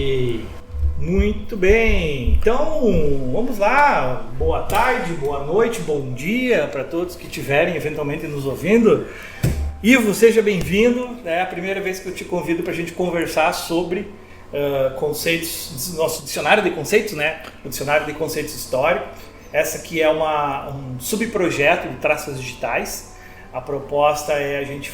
Ok, muito bem. Então, vamos lá. Boa tarde, boa noite, bom dia para todos que estiverem eventualmente nos ouvindo. Ivo, seja bem-vindo. É a primeira vez que eu te convido para a gente conversar sobre conceitos, nosso dicionário de conceitos, né? O dicionário de conceitos históricos. Essa aqui é um subprojeto de Traços Digitais. A proposta é a gente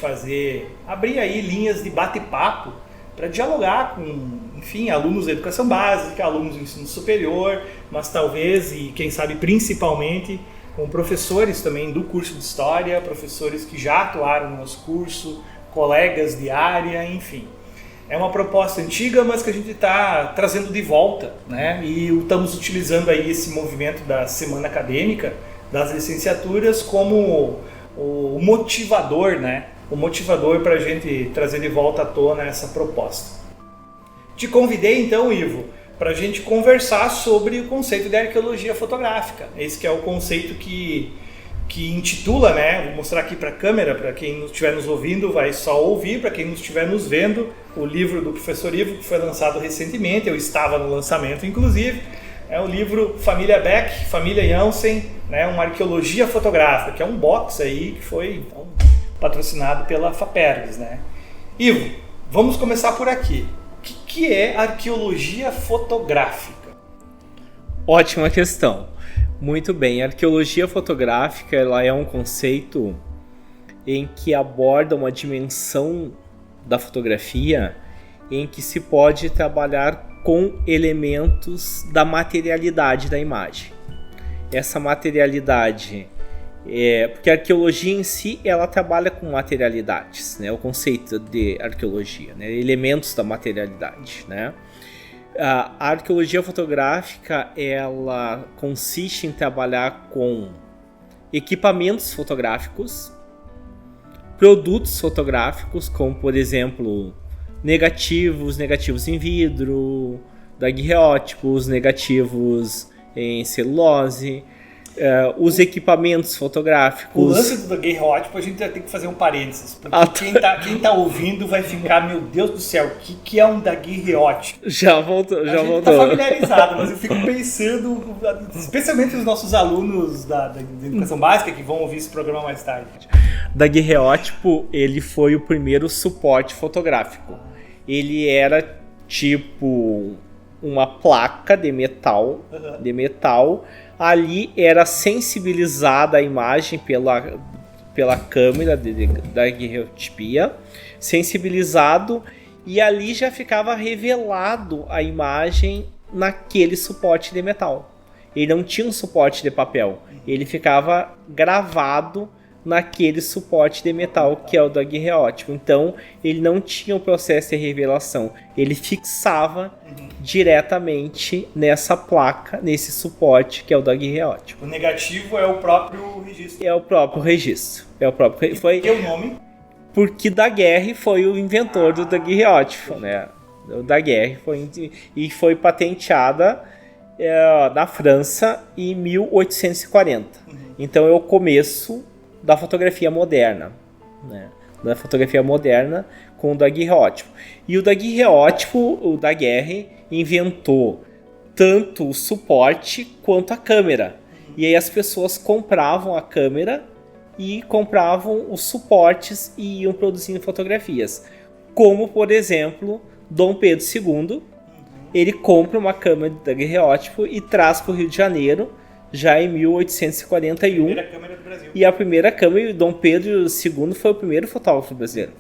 abrir aí linhas de bate-papo para dialogar com, enfim, alunos da educação básica, alunos do ensino superior, mas talvez e quem sabe principalmente com professores também do curso de História, professores que já atuaram no nosso curso, colegas de área, enfim. É uma proposta antiga, mas que a gente está trazendo de volta, né? E estamos utilizando aí esse movimento da semana acadêmica, das licenciaturas, como o motivador, né? O motivador para a gente trazer de volta à tona essa proposta. Te convidei então, Ivo, para a gente conversar sobre o conceito de arqueologia fotográfica. Esse que é o conceito que intitula, né? Vou mostrar aqui para a câmera, para quem estiver nos ouvindo vai só ouvir, para quem estiver nos vendo, o livro do professor Ivo, que foi lançado recentemente, eu estava no lançamento inclusive, é o livro Família Beck, Família Jansen, né? Uma arqueologia fotográfica, que é um box aí que foi patrocinado pela Fapergs, né? Ivo, vamos começar por aqui. O que é arqueologia fotográfica? Ótima questão. Muito bem, a arqueologia fotográfica ela é um conceito em que aborda uma dimensão da fotografia em que se pode trabalhar com elementos da materialidade da imagem. Essa materialidade, porque a arqueologia em si ela trabalha com materialidades, né? O conceito de arqueologia, né? Elementos da materialidade, né? A arqueologia fotográfica ela consiste em trabalhar com equipamentos fotográficos, produtos fotográficos, como por exemplo negativos em vidro, daguerreótipos, negativos em celulose, os equipamentos fotográficos. O lance do daguerreótipo a gente já tem que fazer um parênteses, porque quem tá ouvindo vai ficar, meu Deus do céu, o que é um daguerreótipo? Já voltou. A gente tá familiarizado, mas eu fico pensando, especialmente os nossos alunos da educação básica que vão ouvir esse programa mais tarde. Daguerreótipo, ele foi o primeiro suporte fotográfico. Ele era tipo uma placa de metal, ali era sensibilizada a imagem pela câmera da daguerreotipia, sensibilizado, e ali já ficava revelado a imagem naquele suporte de metal. Ele não tinha um suporte de papel, ele ficava gravado naquele suporte de metal que é o daguerreótipo. Então ele não tinha o processo de revelação, ele fixava diretamente nessa placa, nesse suporte que é o daguerreótipo. O negativo é o próprio registro. É o próprio registro. Foi o nome? Porque Daguerre foi o inventor do daguerreótipo, né? O Daguerre foi patenteada na França em 1840. Então é o começo da fotografia moderna, né? Da fotografia moderna com o daguerreótipo. E o daguerreótipo, o Daguerre, inventou tanto o suporte quanto a câmera. E aí as pessoas compravam a câmera e compravam os suportes e iam produzindo fotografias. Como, por exemplo, Dom Pedro II, ele compra uma câmera de daguerreótipo e traz para o Rio de Janeiro, já em 1841. Primeira câmera do Brasil. E a primeira câmera, e Dom Pedro II foi o primeiro fotógrafo brasileiro.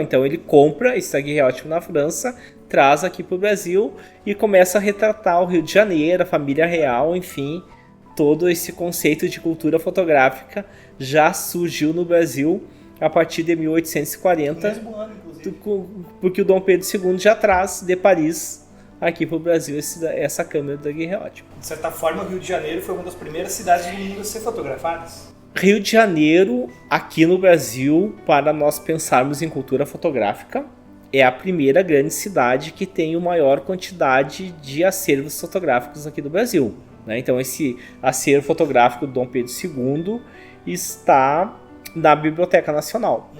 Então ele compra esse daguerreótipo na França, traz aqui para o Brasil e começa a retratar o Rio de Janeiro, a família real, enfim, todo esse conceito de cultura fotográfica já surgiu no Brasil a partir de 1840. No mesmo ano, inclusive. Porque o Dom Pedro II já traz de Paris aqui para o Brasil essa câmera do daguerreótipo. De certa forma, o Rio de Janeiro foi uma das primeiras cidades do mundo a ser fotografadas. Rio de Janeiro, aqui no Brasil, para nós pensarmos em cultura fotográfica, é a primeira grande cidade que tem a maior quantidade de acervos fotográficos aqui do Brasil, né? Então esse acervo fotográfico do Dom Pedro II está na Biblioteca Nacional.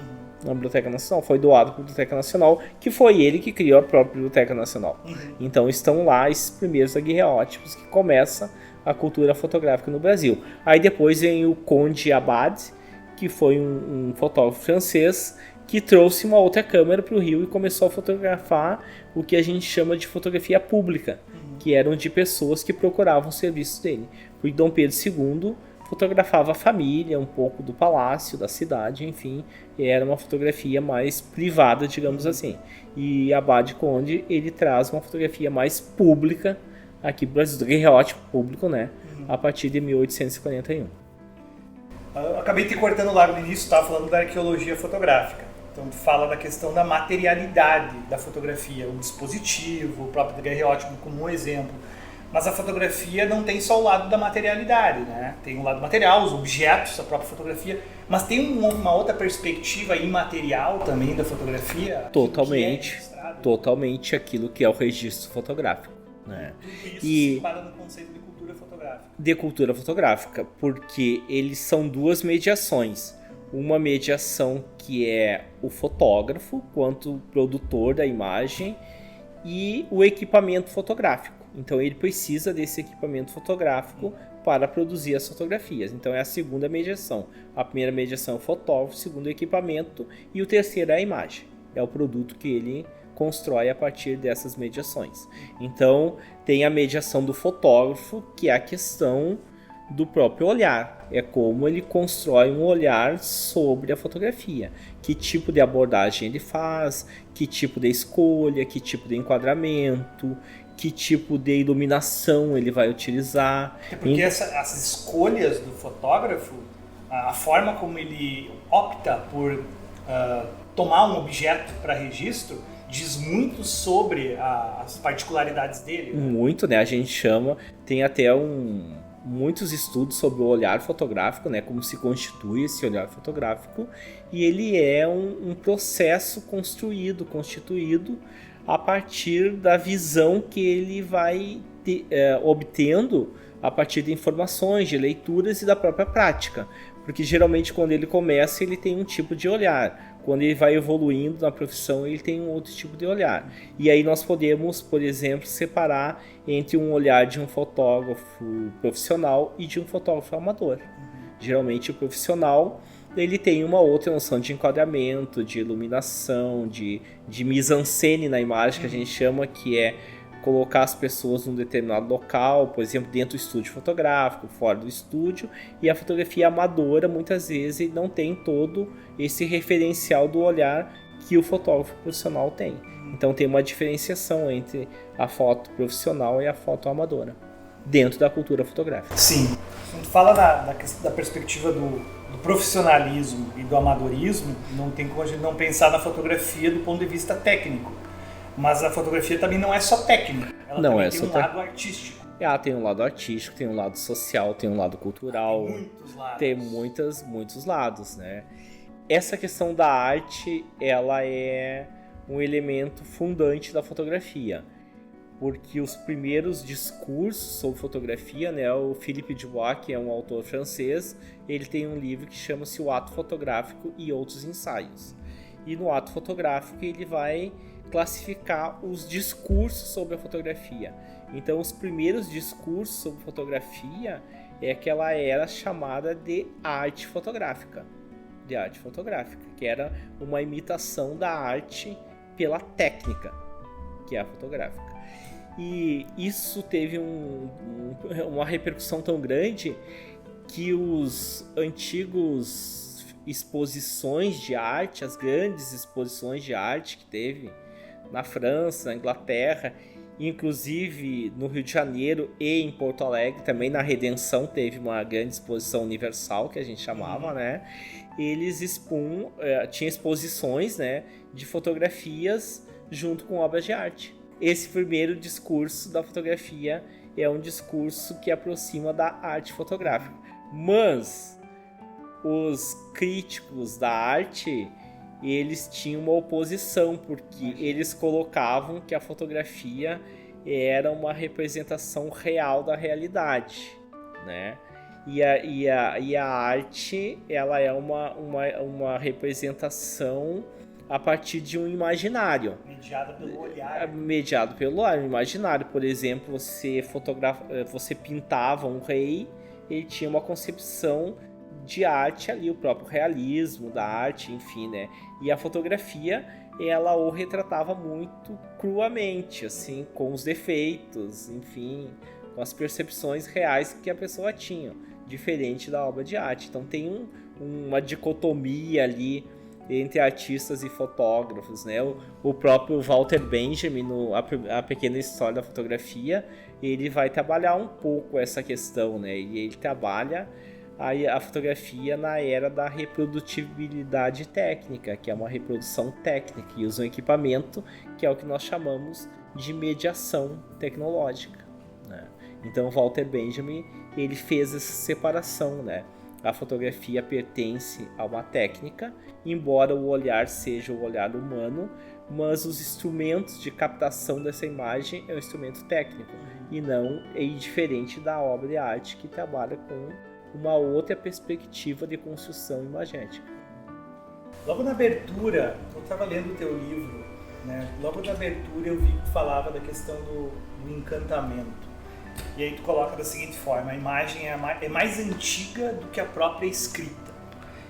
na Biblioteca Nacional, foi doado para a Biblioteca Nacional, que foi ele que criou a própria Biblioteca Nacional. Então estão lá esses primeiros daguerreótipos que começa a cultura fotográfica no Brasil. Aí depois vem o Conde Abad, que foi um fotógrafo francês que trouxe uma outra câmera para o Rio e começou a fotografar o que a gente chama de fotografia pública, que eram de pessoas que procuravam o serviço dele. O Dom Pedro II fotografava a família, um pouco do palácio, da cidade, enfim, era uma fotografia mais privada, digamos assim. E Abad Conde, ele traz uma fotografia mais pública aqui pro Brasil, daguerreótipo público, né, a partir de 1841. Eu acabei te cortando lá no início, estava falando da arqueologia fotográfica. Então, tu fala da questão da materialidade da fotografia, o dispositivo, o próprio daguerreótipo como um exemplo. Mas a fotografia não tem só o lado da materialidade, né? Tem o lado material, os objetos, a própria fotografia, mas tem uma outra perspectiva imaterial também da fotografia. Totalmente aquilo que é o registro fotográfico, né? Tudo isso se enquadra no conceito de cultura fotográfica. De cultura fotográfica, porque eles são duas mediações. Uma mediação que é o fotógrafo, quanto produtor da imagem, e o equipamento fotográfico. Então ele precisa desse equipamento fotográfico para produzir as fotografias. Então é a segunda mediação. A primeira mediação é o fotógrafo, o segundo é o equipamento e o terceiro é a imagem. É o produto que ele constrói a partir dessas mediações. Então tem a mediação do fotógrafo, que é a questão do próprio olhar. É como ele constrói um olhar sobre a fotografia. Que tipo de abordagem ele faz, que tipo de escolha, que tipo de enquadramento, que tipo de iluminação ele vai utilizar. É porque essas escolhas do fotógrafo, a forma como ele opta por tomar um objeto para registro, diz muito sobre as particularidades dele. Né? Muito, né? A gente chama, tem até muitos estudos sobre o olhar fotográfico, né? Como se constitui esse olhar fotográfico, e ele é um processo constituído a partir da visão que ele vai obtendo a partir de informações, de leituras e da própria prática. Porque geralmente quando ele começa ele tem um tipo de olhar, quando ele vai evoluindo na profissão ele tem um outro tipo de olhar. E aí nós podemos, por exemplo, separar entre um olhar de um fotógrafo profissional e de um fotógrafo amador. Geralmente o profissional ele tem uma outra noção de enquadramento, de iluminação, de mise-en-scène na imagem, que a gente chama, que é colocar as pessoas num determinado local, por exemplo, dentro do estúdio fotográfico, fora do estúdio, e a fotografia amadora, muitas vezes, não tem todo esse referencial do olhar que o fotógrafo profissional tem. Então tem uma diferenciação entre a foto profissional e a foto amadora, dentro da cultura fotográfica. Sim. Quando fala da perspectiva do profissionalismo e do amadorismo, não tem como a gente não pensar na fotografia do ponto de vista técnico. Mas a fotografia também não é só técnica, ela não também é tem só um lado artístico. Tem um lado artístico, tem um lado social, tem um lado cultural. Tem muitos lados. Tem muitos lados, né? Essa questão da arte, ela é um elemento fundante da fotografia. Porque os primeiros discursos sobre fotografia, né, o Philippe Dubois, que é um autor francês, ele tem um livro que chama-se O Ato Fotográfico e Outros Ensaios. E no ato fotográfico ele vai classificar os discursos sobre a fotografia. Então os primeiros discursos sobre fotografia é que ela era chamada de arte fotográfica. Que era uma imitação da arte pela técnica, que é a fotográfica. E isso teve uma repercussão tão grande que os antigos exposições de arte, as grandes exposições de arte que teve na França, na Inglaterra, inclusive no Rio de Janeiro e em Porto Alegre, também na Redenção teve uma grande exposição universal, que a gente chamava, né? Eles tinha exposições, né, de fotografias junto com obras de arte. Esse primeiro discurso da fotografia é um discurso que aproxima da arte fotográfica. Mas os críticos da arte, eles tinham uma oposição, porque eles colocavam que a fotografia era uma representação real da realidade, né? E a arte, ela é uma representação a partir de um imaginário. Mediado pelo olhar. Imaginário. Por exemplo, você pintava um rei, ele tinha uma concepção de arte ali, o próprio realismo da arte, enfim, né? E a fotografia, ela o retratava muito cruamente, assim, com os defeitos, enfim, com as percepções reais que a pessoa tinha, diferente da obra de arte. Então tem uma dicotomia ali entre artistas e fotógrafos, né? O próprio Walter Benjamin, A Pequena História da Fotografia, ele vai trabalhar um pouco essa questão, né? E ele trabalha a fotografia na era da reprodutibilidade técnica, que é uma reprodução técnica, e usa um equipamento que é o que nós chamamos de mediação tecnológica, né? Então Walter Benjamin, ele fez essa separação, né? A fotografia pertence a uma técnica, embora o olhar seja o olhar humano, mas os instrumentos de captação dessa imagem é um instrumento técnico, e não é diferente da obra de arte, que trabalha com uma outra perspectiva de construção imagética. Logo na abertura, eu estava lendo o teu livro, né? Logo na abertura eu vi que falava da questão do encantamento. E aí tu coloca da seguinte forma: a imagem é mais antiga do que a própria escrita.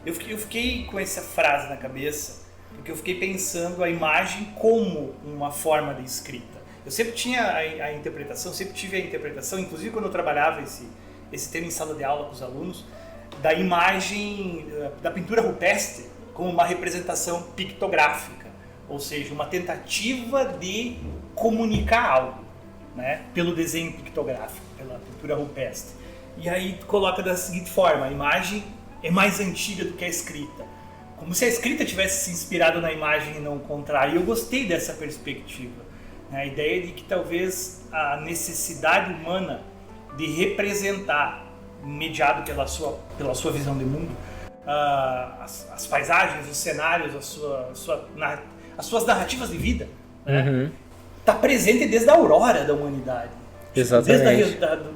Eu fiquei com essa frase na cabeça, porque eu fiquei pensando a imagem como uma forma de escrita. Eu sempre tinha a interpretação, sempre tive a interpretação, inclusive quando eu trabalhava esse tema em sala de aula com os alunos, da imagem, da pintura rupestre como uma representação pictográfica, ou seja, uma tentativa de comunicar algo, né, pelo desenho pictográfico, pela pintura rupestre. E aí tu coloca da seguinte forma: a imagem é mais antiga do que a escrita, como se a escrita tivesse se inspirado na imagem e não o contrário. E eu gostei dessa perspectiva, né, a ideia de que talvez a necessidade humana de representar, mediado pela sua visão de mundo, as paisagens, os cenários, as suas narrativas de vida, né? Está presente desde a aurora da humanidade. Exatamente. Desde do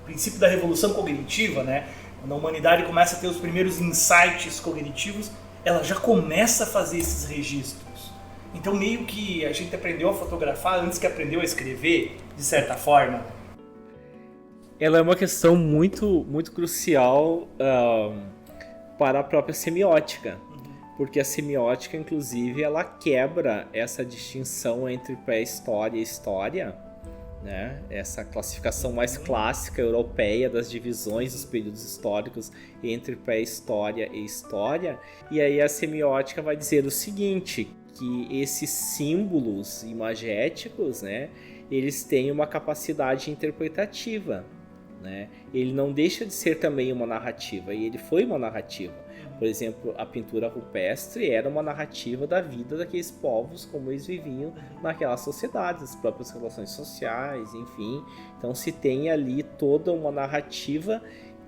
princípio da revolução cognitiva, né? Quando a humanidade começa a ter os primeiros insights cognitivos, ela já começa a fazer esses registros. Então meio que a gente aprendeu a fotografar antes que aprendeu a escrever, de certa forma. Ela é uma questão muito, muito crucial para a própria semiótica, porque a semiótica, inclusive, ela quebra essa distinção entre pré-história e história, né? Essa classificação mais clássica europeia das divisões dos períodos históricos entre pré-história e história. E aí a semiótica vai dizer o seguinte, que esses símbolos imagéticos, né, eles têm uma capacidade interpretativa, né? Ele não deixa de ser também uma narrativa, e ele foi uma narrativa. Por exemplo, a pintura rupestre era uma narrativa da vida daqueles povos, como eles viviam naquelas sociedades, as próprias relações sociais, enfim. Então se tem ali toda uma narrativa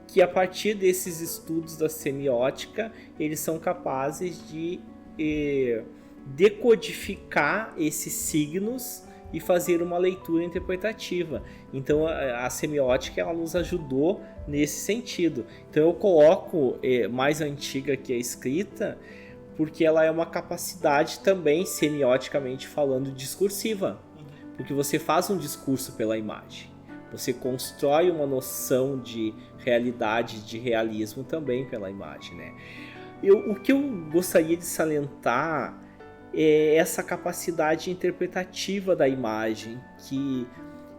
que, a partir desses estudos da semiótica, eles são capazes de decodificar esses signos e fazer uma leitura interpretativa. Então a semiótica, ela nos ajudou nesse sentido. Então eu coloco mais antiga que a escrita, porque ela é uma capacidade também, semioticamente falando, discursiva. Porque você faz um discurso pela imagem. Você constrói uma noção de realidade, de realismo também pela imagem, né? O que eu gostaria de salientar é essa capacidade interpretativa da imagem, que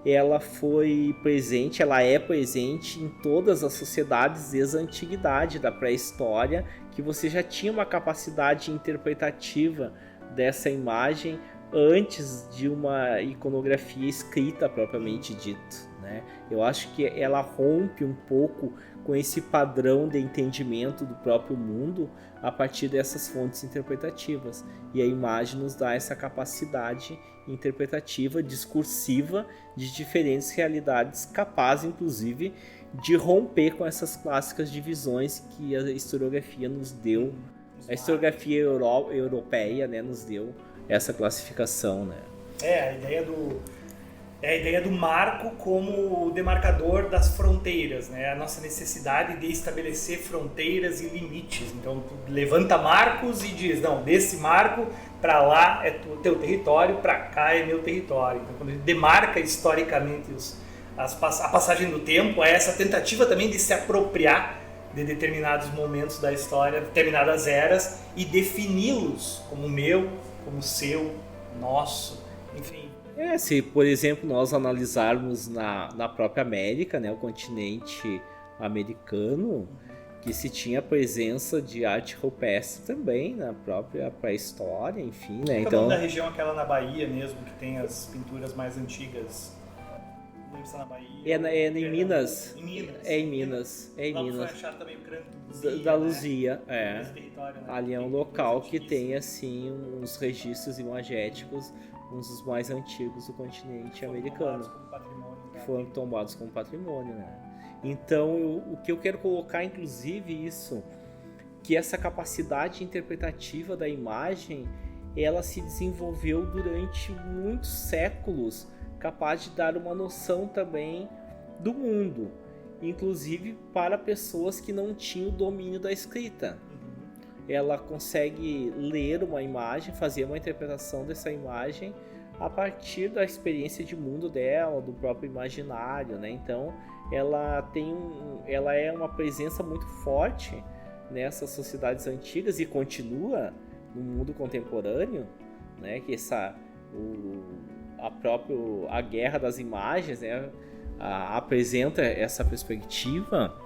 ela foi presente, ela é presente em todas as sociedades desde a antiguidade, da pré-história, que você já tinha uma capacidade interpretativa dessa imagem antes de uma iconografia escrita propriamente dita, né? Eu acho que ela rompe um pouco com esse padrão de entendimento do próprio mundo a partir dessas fontes interpretativas. E a imagem nos dá essa capacidade interpretativa, discursiva, de diferentes realidades, capaz, inclusive, de romper com essas clássicas divisões que a historiografia nos deu. A historiografia europeia, né, nos deu essa classificação, né? A ideia é a ideia do marco como demarcador das fronteiras, né? A nossa necessidade de estabelecer fronteiras e limites. Então, tu levanta marcos e diz, não, desse marco para lá é teu território, para cá é meu território. Então, quando a gente demarca historicamente a passagem do tempo, é essa tentativa também de se apropriar de determinados momentos da história, determinadas eras, e defini-los como meu, como seu, nosso, enfim. Se, por exemplo, nós analisarmos na própria América, né, o continente americano, que se tinha a presença de arte rupestre também na própria pré-história, enfim, né? Então, da região aquela na Bahia mesmo, que tem as pinturas mais antigas. Não lembro se é na Bahia. Em Minas. Em Minas. É em Minas. É em Lá Minas. foi achado também o crânio do Luzia, da Luzia, né? Esse território, né? Ali é um local que tem, assim, uns registros imagéticos, uns dos mais antigos do continente americano. Foram tombados como patrimônio, né? Então, o que eu quero colocar, inclusive, isso, que essa capacidade interpretativa da imagem, ela se desenvolveu durante muitos séculos, capaz de dar uma noção também do mundo, inclusive para pessoas que não tinham o domínio da escrita. Ela consegue ler uma imagem, fazer uma interpretação dessa imagem a partir da experiência de mundo dela, do próprio imaginário, né? Então, ela é uma presença muito forte nessas sociedades antigas e continua no mundo contemporâneo, né? Que a guerra das imagens, né? Apresenta essa perspectiva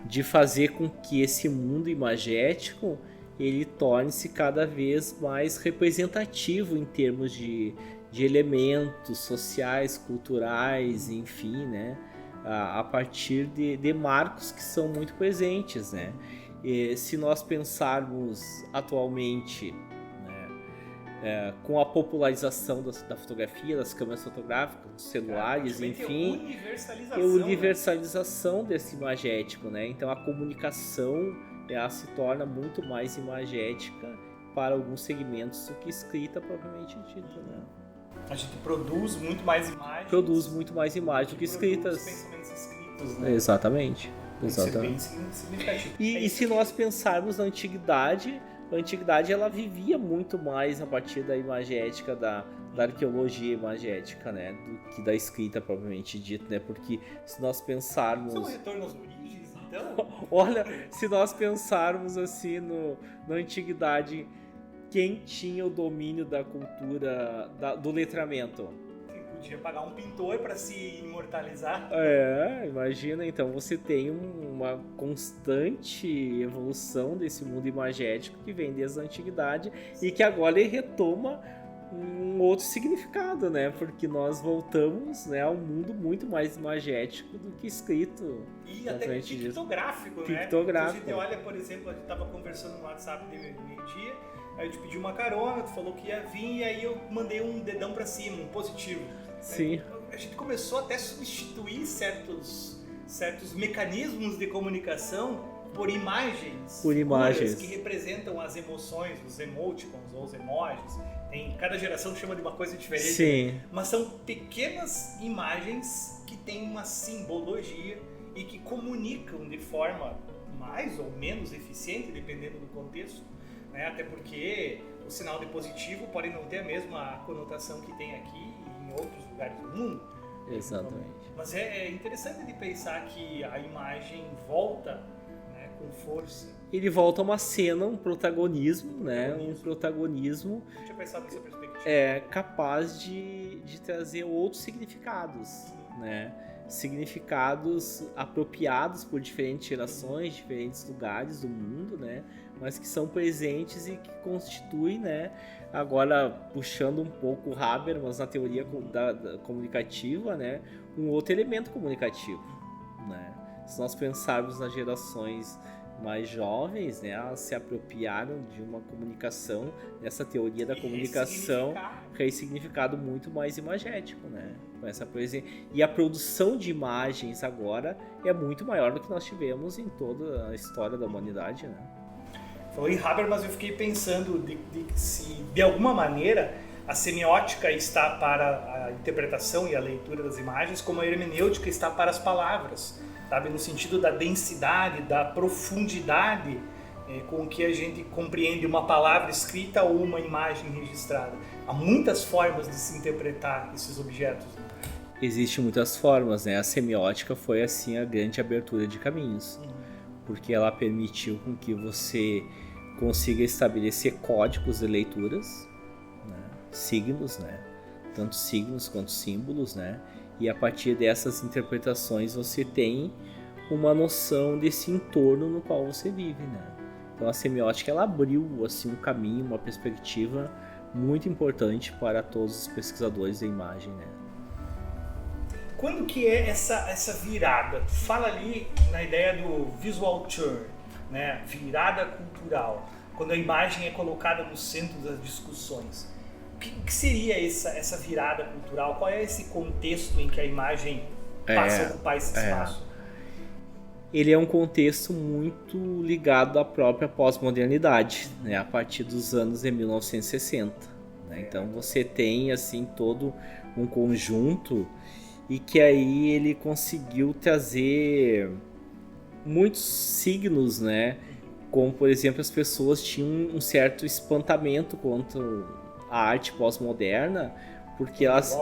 de fazer com que esse mundo imagético ele torne-se cada vez mais representativo em termos de elementos sociais, culturais, enfim, né? A partir de marcos que são muito presentes, né? E se nós pensarmos atualmente, né, com a popularização da fotografia, das câmeras fotográficas, dos celulares, enfim, a universalização desse imagético, né? Então a comunicação ela se torna muito mais imagética para alguns segmentos do que escrita propriamente dita, né? A gente produz muito mais imagens. Produz muito mais imagens do que escritas. Pensamentos escritos, né? Exatamente. Bem significativo. E se nós pensarmos na antiguidade, a antiguidade ela vivia muito mais a partir da imagética, da arqueologia imagética, né? Do que da escrita propriamente dita, né? Porque se nós pensarmos... Isso é um retorno às origens, então? Olha, se nós pensarmos assim na antiguidade, quem tinha o domínio da cultura, do letramento? Podia pagar um pintor para se imortalizar. Imagina, então você tem uma constante evolução desse mundo imagético que vem desde a antiguidade e que agora ele retoma um outro significado, né? Porque nós voltamos, né, a um mundo muito mais imagético do que escrito. E até pictográfico, né? Pictográfico. Se a gente olha, por exemplo, a gente estava conversando no WhatsApp de meio-dia, aí eu te pedi uma carona, tu falou que ia vir, e aí eu mandei um dedão para cima, um positivo. Sim. A gente começou até a substituir certos mecanismos de comunicação por imagens. Que representam as emoções, os emoticons ou os emojis. Cada geração chama de uma coisa diferente. Sim. Mas são pequenas imagens que têm uma simbologia e que comunicam de forma mais ou menos eficiente, dependendo do contexto, né? Até porque o sinal de positivo pode não ter a mesma conotação que tem aqui e em outros lugares do mundo. Exatamente. Mas é interessante de pensar que a imagem volta, né, com força. Ele volta a uma cena, um protagonismo, né? Um protagonismo. Deixa eu pensar nessa perspectiva. Capaz de trazer outros significados, né? Significados apropriados por diferentes gerações, diferentes lugares do mundo, né? Mas que são presentes e que constituem, né? Agora puxando um pouco o Habermas na teoria da comunicativa, né? Um outro elemento comunicativo, né? Se nós pensarmos nas gerações mais jovens, né, elas se apropriaram de uma comunicação, nessa teoria da comunicação, ressignificado muito mais imagético, né, com essa coisa. E a produção de imagens agora é muito maior do que nós tivemos em toda a história da humanidade, né. Falou em Habermas, eu fiquei pensando se de alguma maneira a semiótica está para a interpretação e a leitura das imagens, como a hermenêutica está para as palavras, sabe? No sentido da densidade, da profundidade com que a gente compreende uma palavra escrita ou uma imagem registrada. Há muitas formas de se interpretar esses objetos. Existem muitas formas, né? A semiótica foi assim a grande abertura de caminhos, porque ela permitiu com que você consiga estabelecer códigos de leituras, né? Signos, né? Tanto signos quanto símbolos, né? E a partir dessas interpretações você tem uma noção desse entorno no qual você vive, né? Então a semiótica ela abriu assim um caminho, uma perspectiva muito importante para todos os pesquisadores da imagem, né? Quando que é essa virada? Tu fala ali na ideia do visual turn, né? Virada cultural, quando a imagem é colocada no centro das discussões. O que seria essa virada cultural? Qual é esse contexto em que a imagem passa a ocupar esse espaço? Ele é um contexto muito ligado à própria pós-modernidade, né? A partir dos anos de 1960. Né? Então você tem assim todo um conjunto e que aí ele conseguiu trazer muitos signos, né? Como, por exemplo, as pessoas tinham um certo espantamento quanto à arte pós-moderna, porque elas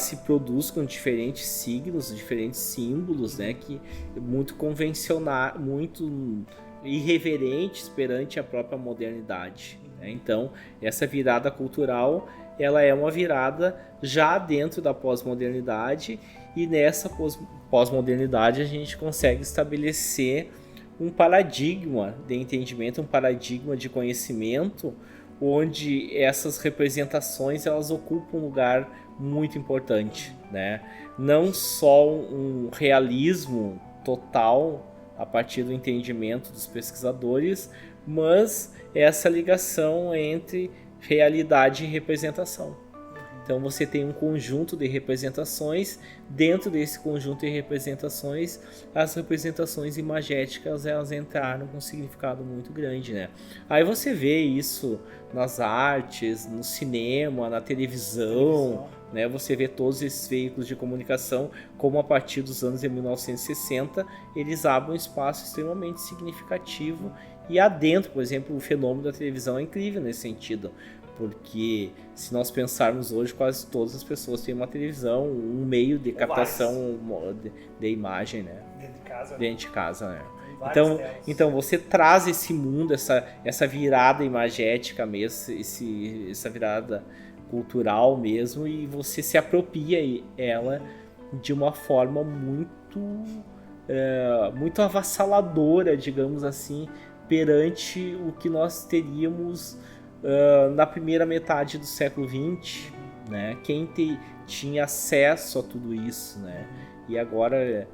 se produz com diferentes signos, diferentes símbolos, né? Que muito convencional, muito irreverentes perante a própria modernidade. Né? Então, essa virada cultural ela é uma virada já dentro da pós-modernidade, e nessa pós-modernidade a gente consegue estabelecer um paradigma de entendimento, um paradigma de conhecimento, onde essas representações elas ocupam um lugar muito importante, né? Não só um realismo total a partir do entendimento dos pesquisadores, mas essa ligação entre realidade e representação. Então você tem um conjunto de representações, dentro desse conjunto de representações, as representações imagéticas elas entraram com um significado muito grande, né? Aí você vê isso nas artes, no cinema, na televisão, né? Você vê todos esses veículos de comunicação, como a partir dos anos de 1960, eles abrem um espaço extremamente significativo. E adentro, por exemplo, o fenômeno da televisão é incrível nesse sentido, porque se nós pensarmos hoje, quase todas as pessoas têm uma televisão, um meio de captação de imagem, né? Dentro de casa, né? Então você traz esse mundo, essa virada imagética mesmo, essa virada cultural mesmo, e você se apropria ela de uma forma muito avassaladora, digamos assim, perante o que nós teríamos na primeira metade do século XX, né? Quem tinha acesso a tudo isso, né? E agora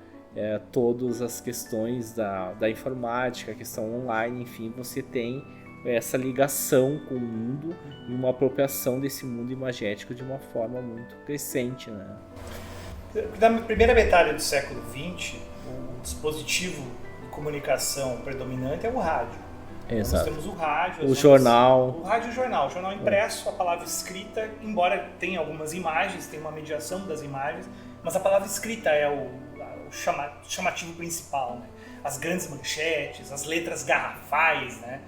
todas as questões da informática, a questão online, enfim, você tem essa ligação com o mundo e uma apropriação desse mundo imagético de uma forma muito crescente, né? Na primeira metade do século XX, o dispositivo de comunicação predominante é o rádio. Exato. Nós temos o rádio, o jornal. O rádio e o jornal impresso, a palavra escrita, embora tenha algumas imagens, tem uma mediação das imagens, mas a palavra escrita é o chamativo principal, né? As grandes manchetes, as letras garrafais, né?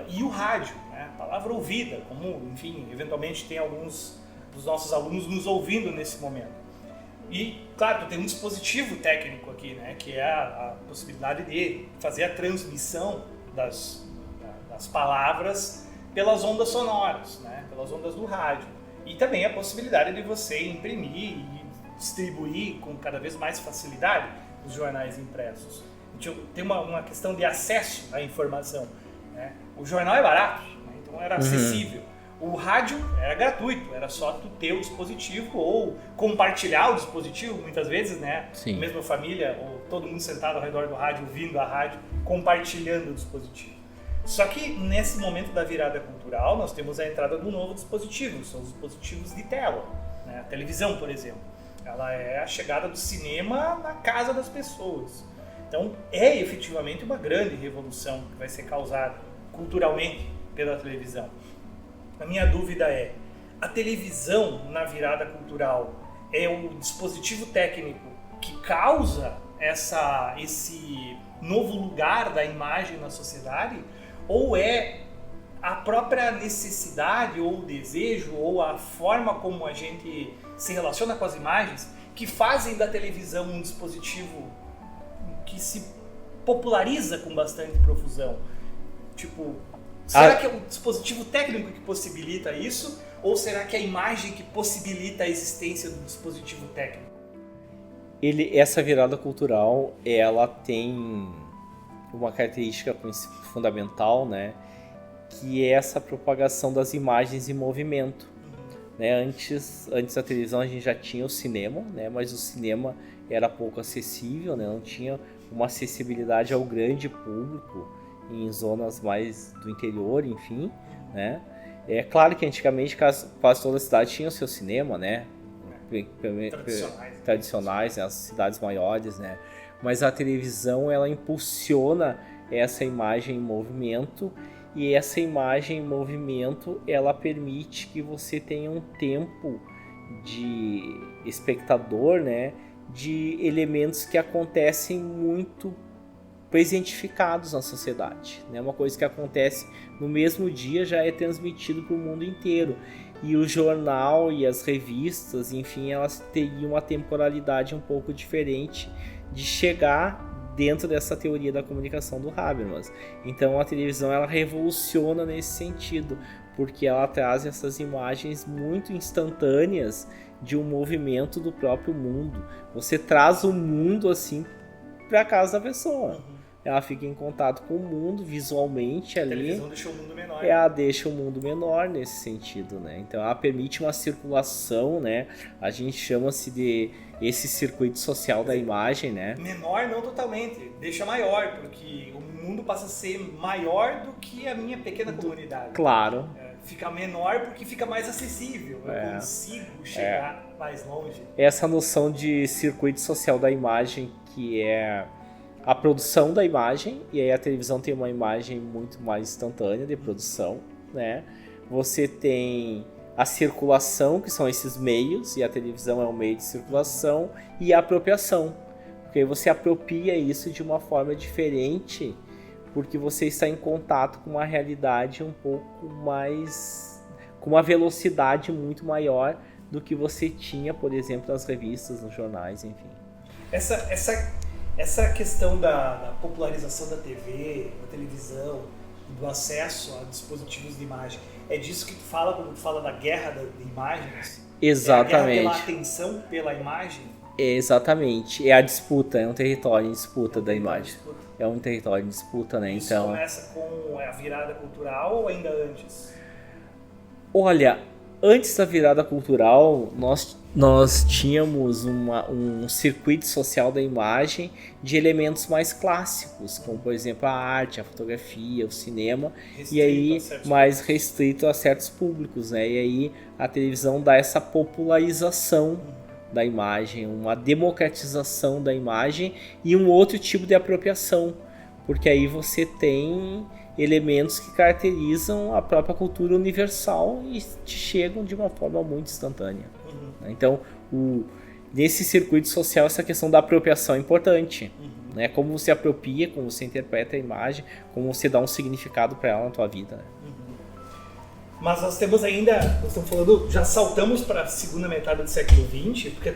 E o rádio, né? A palavra ouvida, como, enfim, eventualmente tem alguns dos nossos alunos nos ouvindo nesse momento. E, claro, tem um dispositivo técnico aqui, né? Que é a possibilidade de fazer a transmissão das palavras pelas ondas sonoras, né? Pelas ondas do rádio. E também a possibilidade de você imprimir e distribuir com cada vez mais facilidade os jornais impressos. Tem uma questão de acesso à informação, né? O jornal é barato, né? Então era acessível. O rádio era gratuito, era só tu ter o dispositivo ou compartilhar o dispositivo, muitas vezes, né? Sim. A mesma família, ou todo mundo sentado ao redor do rádio, ouvindo a rádio, compartilhando o dispositivo. Só que nesse momento da virada cultural, nós temos a entrada do novo dispositivo, são os dispositivos de tela, né? A televisão, por exemplo. Ela é a chegada do cinema na casa das pessoas. Então, é efetivamente uma grande revolução que vai ser causada culturalmente pela televisão. a minha dúvida é, a televisão na virada cultural é o dispositivo técnico que causa esse novo lugar da imagem na sociedade, ou é a própria necessidade ou o desejo ou a forma como a gente se relaciona com as imagens que fazem da televisão um dispositivo que se populariza com bastante profusão? Tipo, será que é o dispositivo técnico que possibilita isso? Ou será que é a imagem que possibilita a existência do dispositivo técnico? Essa virada cultural, ela tem uma característica fundamental, né? Que é essa propagação das imagens em movimento. Né? Antes da televisão a gente já tinha o cinema, né? Mas o cinema era pouco acessível, né? Não tinha uma acessibilidade ao grande público em zonas mais do interior, enfim, né? É claro que antigamente quase toda cidade tinha o seu cinema, né? Tradicionais, né? As cidades maiores, né? Mas a televisão, ela impulsiona essa imagem em movimento, e essa imagem em movimento, ela permite que você tenha um tempo de espectador, né? De elementos que acontecem muito presentificados na sociedade, né? Uma coisa que acontece no mesmo dia já é transmitido para o mundo inteiro, e o jornal e as revistas, enfim, elas teriam uma temporalidade um pouco diferente de chegar dentro dessa teoria da comunicação do Habermas. Então a televisão, ela revoluciona nesse sentido, porque ela traz essas imagens muito instantâneas de um movimento do próprio mundo. Você traz o mundo assim para a casa da pessoa. Ela fica em contato com o mundo visualmente ali. A televisão deixa o mundo menor. Ela deixa o mundo menor nesse sentido, né? Então ela permite uma circulação, né? A gente chama-se de esse circuito social da imagem, né? Menor não totalmente, deixa maior, porque o mundo passa a ser maior do que a minha pequena comunidade. Claro. Fica menor porque fica mais acessível, eu consigo chegar mais longe. Essa noção de circuito social da imagem, que é a produção da imagem, e aí a televisão tem uma imagem muito mais instantânea de produção, né? Você tem a circulação, que são esses meios, e a televisão é um meio de circulação, e a apropriação, porque aí você apropria isso de uma forma diferente, porque você está em contato com uma realidade um pouco mais, com uma velocidade muito maior do que você tinha, por exemplo, nas revistas, nos jornais, enfim. Essa questão da popularização da TV, da televisão, do acesso a dispositivos de imagem, é disso que tu fala quando tu fala da guerra de imagens? Exatamente. É a guerra pela atenção pela imagem? Exatamente. É a disputa, é um território em disputa da imagem. É um território em disputa, né? Isso então, começa com a virada cultural ou ainda antes? Olha, antes da virada cultural, nós tínhamos um circuito social da imagem de elementos mais clássicos, como por exemplo a arte, a fotografia, o cinema, e aí mais restrito a certos públicos, né? E aí a televisão dá essa popularização da imagem, uma democratização da imagem e um outro tipo de apropriação, porque aí você tem elementos que caracterizam a própria cultura universal e te chegam de uma forma muito instantânea. Então, nesse circuito social, essa questão da apropriação é importante. Né? Como você apropria, como você interpreta a imagem, como você dá um significado para ela na tua vida. Né? Mas nós temos ainda, nós estamos falando, já saltamos para a segunda metade do século XX, porque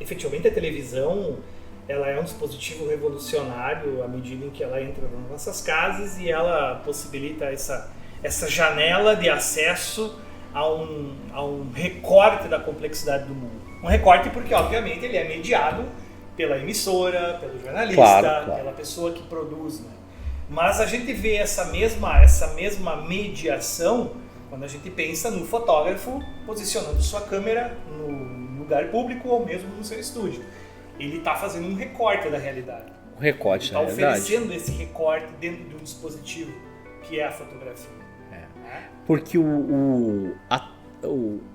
efetivamente a televisão, ela é um dispositivo revolucionário à medida em que ela entra nas nossas casas e ela possibilita essa janela de acesso a um recorte da complexidade do mundo. Um recorte porque, obviamente, ele é mediado pela emissora, pelo jornalista, claro. pela pessoa que produz. Né? Mas a gente vê essa mesma mediação quando a gente pensa no fotógrafo posicionando sua câmera no lugar público ou mesmo no seu estúdio. Ele está fazendo um recorte da realidade. Um recorte da realidade. Está oferecendo esse recorte dentro de um dispositivo que é a fotografia. Porque o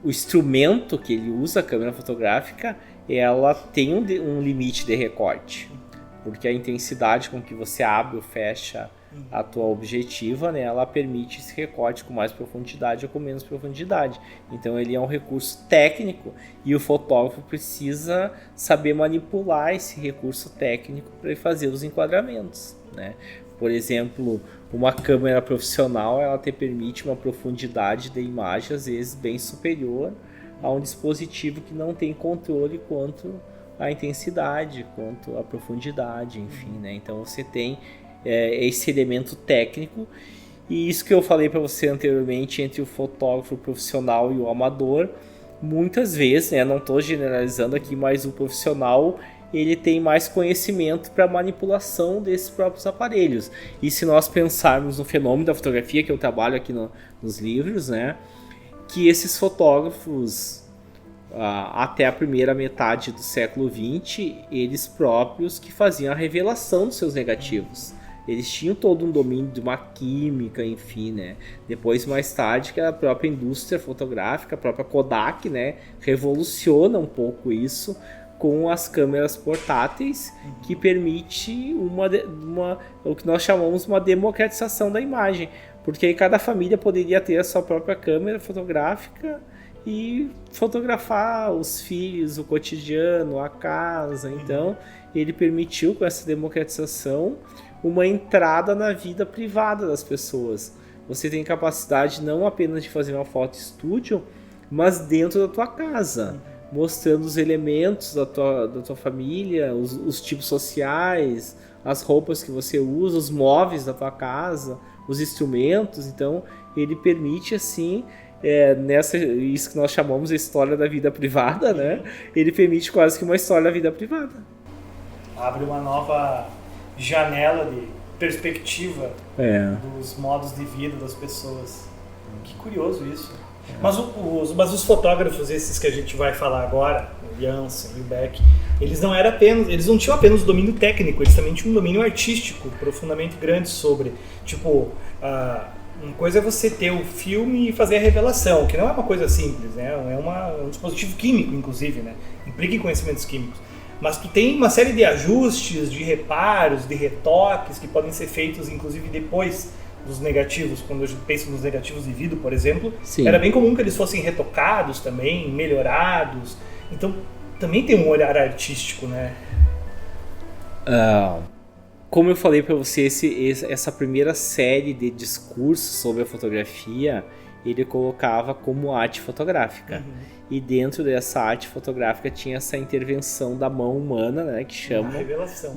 instrumento que ele usa, a câmera fotográfica, ela tem um limite de recorte. Porque a intensidade com que você abre ou fecha a tua objetiva, né, ela permite esse recorte com mais profundidade ou com menos profundidade. Então ele é um recurso técnico e o fotógrafo precisa saber manipular esse recurso técnico para fazer os enquadramentos, né? Por exemplo, uma câmera profissional, ela te permite uma profundidade de imagem às vezes bem superior a um dispositivo que não tem controle quanto à intensidade, quanto à profundidade, enfim, né? Então você tem esse elemento técnico, e isso que eu falei para você anteriormente entre o fotógrafo profissional e o amador, muitas vezes, né, não estou generalizando aqui, mas o profissional ele tem mais conhecimento para manipulação desses próprios aparelhos. E se nós pensarmos no fenômeno da fotografia, que eu trabalho aqui nos livros, né, que esses fotógrafos até a primeira metade do século XX, eles próprios que faziam a revelação dos seus negativos. Eles tinham todo um domínio de uma química, enfim, né? Depois, mais tarde, que a própria indústria fotográfica, a própria Kodak, né, revoluciona um pouco isso com as câmeras portáteis, que permite o que nós chamamos uma democratização da imagem, porque aí cada família poderia ter a sua própria câmera fotográfica e fotografar os filhos, o cotidiano, a casa. Então ele permitiu, com essa democratização, uma entrada na vida privada das pessoas. Você tem capacidade não apenas de fazer uma foto estúdio, mas dentro da tua casa, mostrando os elementos da tua família, os tipos sociais, as roupas que você usa, os móveis da tua casa, os instrumentos. Então ele permite assim, isso que nós chamamos de história da vida privada, né? Ele permite quase que uma história da vida privada. Abre uma nova janela de perspectiva dos modos de vida das pessoas. Que curioso isso. Mas os fotógrafos, esses que a gente vai falar agora, o Janssen e o Beck, eles não tinham apenas o domínio técnico, eles também tinham um domínio artístico profundamente grande sobre, tipo, uma coisa é você ter o filme e fazer a revelação, que não é uma coisa simples, né? É um dispositivo químico, inclusive, né? Implica em conhecimentos químicos. Mas tu tem uma série de ajustes, de reparos, de retoques que podem ser feitos, inclusive, depois dos negativos. Quando a gente pensa nos negativos de vidro, por exemplo, sim, era bem comum que eles fossem retocados também, melhorados. Então, também tem um olhar artístico, né? Como eu falei para você, essa primeira série de discursos sobre a fotografia, ele colocava como arte fotográfica. E dentro dessa arte fotográfica tinha essa intervenção da mão humana, né, que chama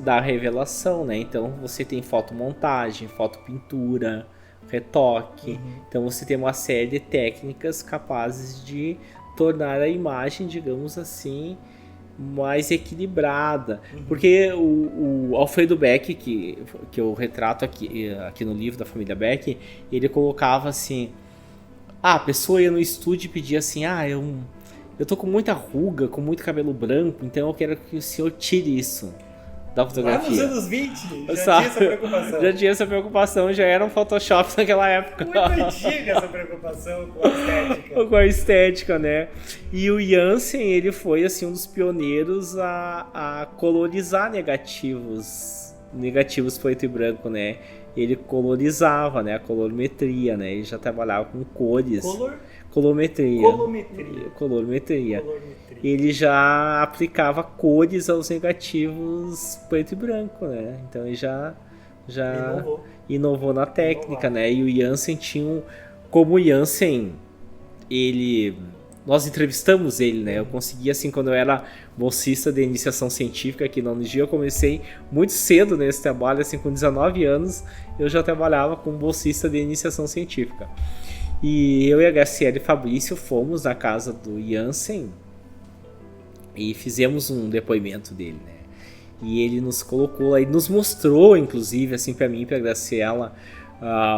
da revelação, né? Então você tem fotomontagem, fotopintura, retoque. Então você tem uma série de técnicas capazes de tornar a imagem, digamos assim, mais equilibrada. Porque o Alfredo Beck, que eu retrato aqui no livro da família Beck, ele colocava assim: a pessoa ia no estúdio e pedia assim: eu tô com muita ruga, com muito cabelo branco, então eu quero que o senhor tire isso da fotografia. Lá nos anos 20, já tinha essa preocupação. Já tinha essa preocupação, já era um Photoshop naquela época. Muito antiga essa preocupação com a estética. Com a estética, né? E o Janssen, ele foi assim, um dos pioneiros a colorizar negativos preto e branco, né? Ele colorizava, né? A colorimetria, né? Ele já trabalhava com cores. Colorimetria. Ele já aplicava cores aos negativos preto e branco, né? Então ele já inovou na técnica, né? E o Janssen tinha como o Janssen, nós entrevistamos ele, né? Eu consegui, assim, quando eu era bolsista de iniciação científica aqui na UniG, eu comecei muito cedo nesse trabalho, assim, com 19 anos eu já trabalhava como bolsista de iniciação científica. E eu e a Graciela e Fabrício fomos na casa do Janssen e fizemos um depoimento dele, né? E ele nos colocou aí, nos mostrou, inclusive, assim, para mim e para a Graciela,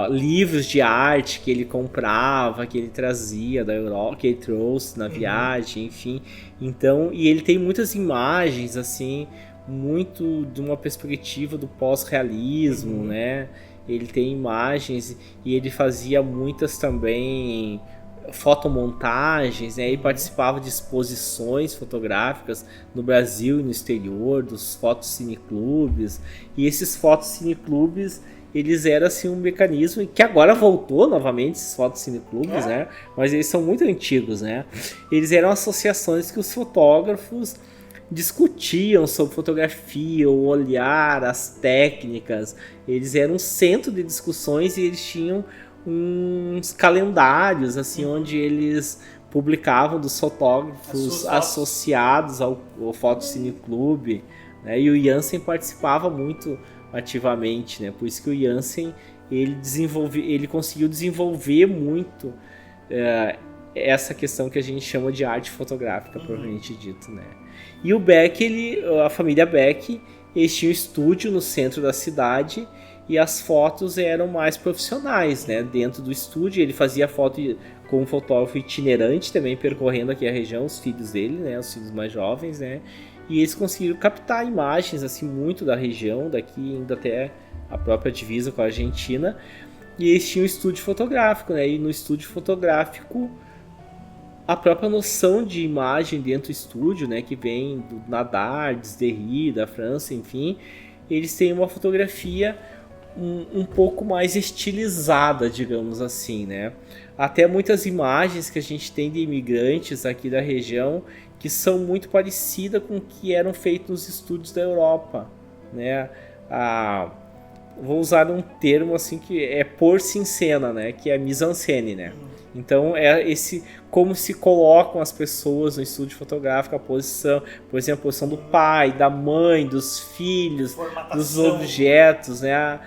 livros de arte que ele comprava, que ele trazia da Europa, que ele trouxe na viagem, enfim. Então, e ele tem muitas imagens, assim, muito de uma perspectiva do pós-realismo, né? Ele tem imagens e ele fazia muitas também fotomontagens, né? E participava de exposições fotográficas no Brasil e no exterior, dos fotocineclubes. E esses fotocineclubes, eles eram assim um mecanismo que agora voltou novamente, esses fotocineclubes, né? Mas eles são muito antigos, né? Eles eram associações que os fotógrafos discutiam sobre fotografia, o olhar, as técnicas. Eles eram um centro de discussões e eles tinham uns calendários assim onde eles publicavam dos fotógrafos associados ao Fotocineclube, né? E o Jansen participava muito ativamente, né? Por isso que o Jansen ele conseguiu desenvolver muito essa questão que a gente chama de arte fotográfica, propriamente dito, né? E o Beck, a família Beck, eles tinham um estúdio no centro da cidade e as fotos eram mais profissionais, né? Dentro do estúdio ele fazia foto como fotógrafo itinerante também, percorrendo aqui a região, os filhos dele, né? Os filhos mais jovens, né? E eles conseguiram captar imagens assim muito da região, daqui indo até a própria divisa com a Argentina. E eles tinham um estúdio fotográfico, né? E no estúdio fotográfico a própria noção de imagem dentro do estúdio, né? Que vem do Nadar, Derrida, da França, enfim. Eles têm uma fotografia um pouco mais estilizada, digamos assim, né? Até muitas imagens que a gente tem de imigrantes aqui da região que são muito parecidas com o que eram feitos nos estúdios da Europa, né? Vou usar um termo assim que é pôr-se em cena, né? Que é mise-en-scène, né? Então é como se colocam as pessoas no estúdio fotográfico, a posição, por exemplo, a posição do pai, da mãe, dos filhos, dos objetos, né?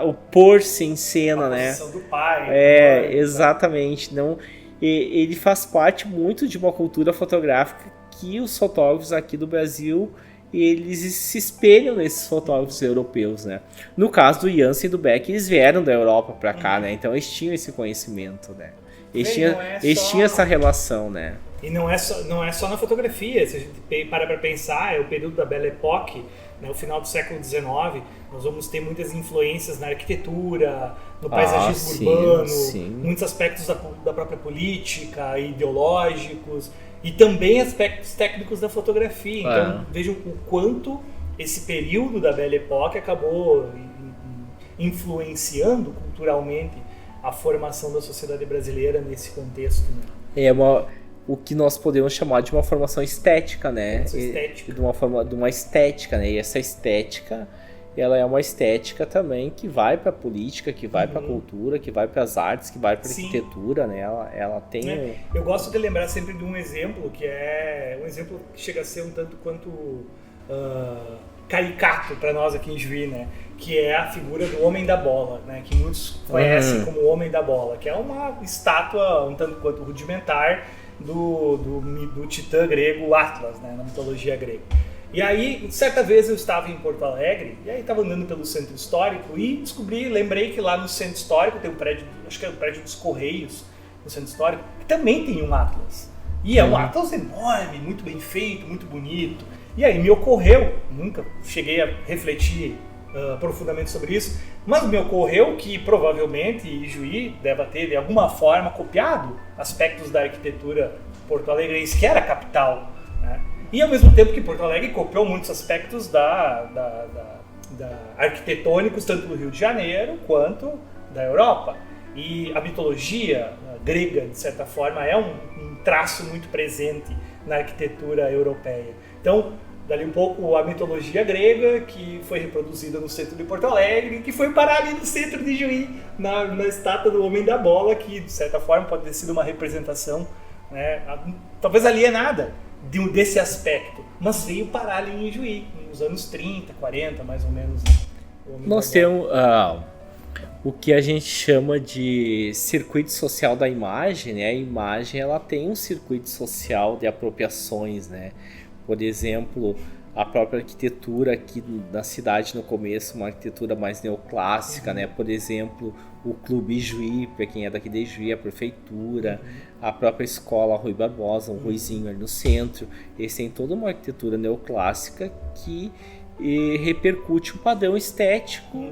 O pôr-se em cena, a né? A posição do pai. É, exatamente. Não, ele faz parte muito de uma cultura fotográfica que os fotógrafos aqui do Brasil eles se espelham nesses fotógrafos europeus, né? No caso do Jansen e do Beck, eles vieram da Europa para cá, né? Então eles tinham esse conhecimento, né? Eles tinham essa relação, né? E não é só na fotografia. Se a gente para pensar, é o período da Belle Époque, né? O final do século XIX. Nós vamos ter muitas influências na arquitetura, no paisagismo urbano, muitos aspectos da própria política, ideológicos. E também aspectos técnicos da fotografia. Então, vejam o quanto esse período da Belle Époque acabou influenciando culturalmente a formação da sociedade brasileira nesse contexto. Né? O que nós podemos chamar de uma formação estética, né? De uma estética, né? E essa estética, ela é uma estética também que vai para a política, que vai para a cultura, que vai para as artes, que vai para a arquitetura, né? Ela tem... Eu gosto de lembrar sempre de um exemplo que é um exemplo que chega a ser um tanto quanto caricato para nós aqui em Juí, né? Que é a figura do Homem da Bola, né? Que muitos conhecem como o Homem da Bola, que é uma estátua um tanto quanto rudimentar do titã grego Atlas, né? Na mitologia grega. E aí, certa vez eu estava em Porto Alegre, e aí estava andando pelo centro histórico e lembrei que lá no centro histórico tem um prédio, acho que é o prédio dos Correios, no centro histórico, que também tem um Atlas. E é um Atlas enorme, muito bem feito, muito bonito. E aí me ocorreu, nunca cheguei a refletir profundamente sobre isso, mas me ocorreu que provavelmente Juí deve ter de alguma forma copiado aspectos da arquitetura porto-alegrense, que era a capital, né? E ao mesmo tempo que Porto Alegre copiou muitos aspectos arquitetônicos, tanto do Rio de Janeiro quanto da Europa. E a mitologia grega, de certa forma, é um traço muito presente na arquitetura europeia. Então, dali um pouco a mitologia grega, que foi reproduzida no centro de Porto Alegre, que foi parar ali no centro de Juí, na estátua do Homem da Bola, que de certa forma pode ter sido uma representação, né, talvez alienada desse aspecto, mas veio parar ali em Juí, nos anos 30, 40, mais ou menos. Né? Nós temos o que a gente chama de circuito social da imagem, né? A imagem ela tem um circuito social de apropriações, né? Por exemplo, a própria arquitetura aqui na cidade no começo, uma arquitetura mais neoclássica, né? Por exemplo, o Clube Juí, para quem é daqui de Juí, a prefeitura, a própria escola Rui Barbosa, um Ruizinho ali no centro. Eles têm toda uma arquitetura neoclássica que repercute o padrão estético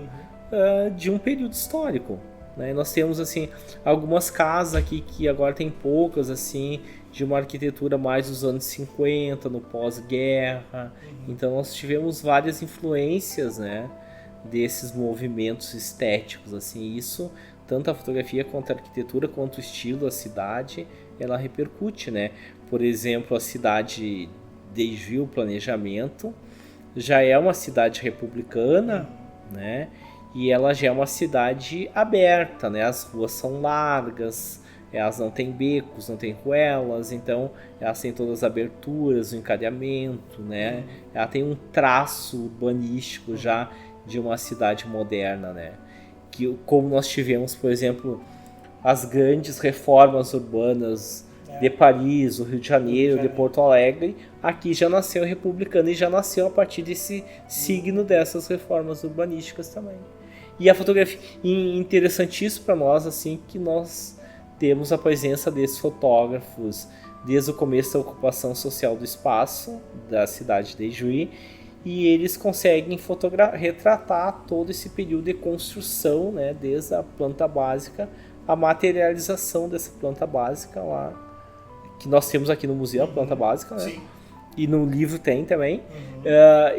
de um período histórico, né? Nós temos assim algumas casas aqui que agora tem poucas assim de uma arquitetura mais dos anos 50, no pós-guerra. Então nós tivemos várias influências, né, desses movimentos estéticos, assim, isso, tanto a fotografia quanto a arquitetura, quanto o estilo da cidade, ela repercute, né? Por exemplo, a cidade desde o planejamento já é uma cidade republicana, né? E ela já é uma cidade aberta, né? As ruas são largas, elas não têm becos, não têm ruelas, então elas têm todas as aberturas, o encadeamento, né? Ela tem um traço urbanístico já de uma cidade moderna, né? Que, como nós tivemos, por exemplo, as grandes reformas urbanas de Paris, o Rio de Janeiro, de Porto Alegre, aqui já nasceu republicano e já nasceu a partir desse signo dessas reformas urbanísticas também. E a fotografia, interessantíssimo para nós, assim, que nós temos a presença desses fotógrafos desde o começo da ocupação social do espaço da cidade de Juí, e eles conseguem retratar todo esse período de construção, né, desde a planta básica, a materialização dessa planta básica lá, que nós temos aqui no museu, a planta básica, né? Sim. E no livro tem também,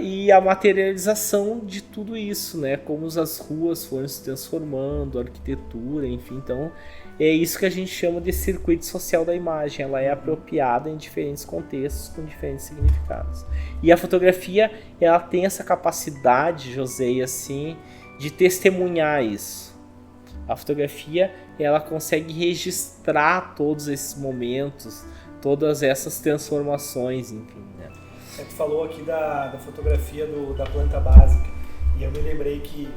e a materialização de tudo isso, né? Como as ruas foram se transformando, a arquitetura, enfim. Então, é isso que a gente chama de circuito social da imagem. Ela é apropriada em diferentes contextos, com diferentes significados. E a fotografia, ela tem essa capacidade, José, assim, de testemunhar isso. A fotografia, ela consegue registrar todos esses momentos, todas essas transformações, enfim, né? Tu falou aqui da fotografia da planta básica, e eu me lembrei que,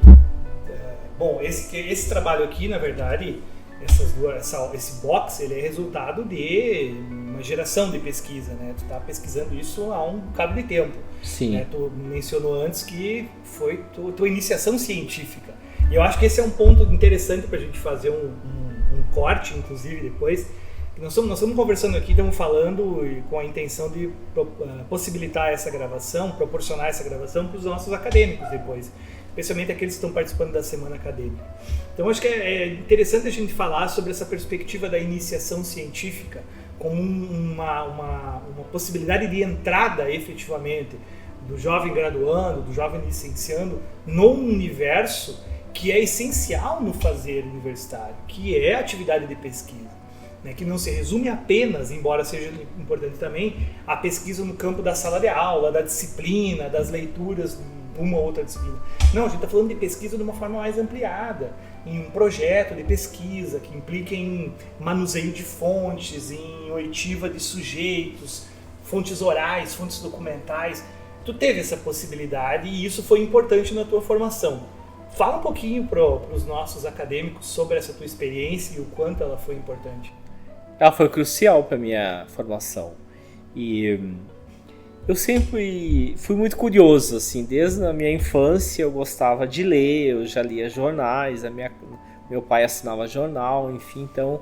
esse trabalho aqui, na verdade, esse box, ele é resultado de uma geração de pesquisa, né? Tu está pesquisando isso há um bocado de tempo. Sim. Né? Tu mencionou antes que foi tua iniciação científica. E eu acho que esse é um ponto interessante para a gente fazer um corte, inclusive, depois. Nós estamos conversando aqui, estamos falando com a intenção de possibilitar essa gravação, proporcionar essa gravação para os nossos acadêmicos depois, especialmente aqueles que estão participando da semana acadêmica. Então, acho que é interessante a gente falar sobre essa perspectiva da iniciação científica como uma possibilidade de entrada, efetivamente, do jovem graduando, do jovem licenciando, num universo que é essencial no fazer universitário, que é a atividade de pesquisa. Né, que não se resume apenas, embora seja importante também, a pesquisa no campo da sala de aula, da disciplina, das leituras, uma ou outra disciplina. Não, a gente está falando de pesquisa de uma forma mais ampliada, em um projeto de pesquisa que implica em manuseio de fontes, em oitiva de sujeitos, fontes orais, fontes documentais. Tu teve essa possibilidade e isso foi importante na tua formação. Fala um pouquinho para os nossos acadêmicos sobre essa tua experiência e o quanto ela foi importante. Ela foi crucial para minha formação. E eu sempre fui muito curioso, assim, desde a minha infância eu gostava de ler, eu já lia jornais, meu pai assinava jornal, enfim, então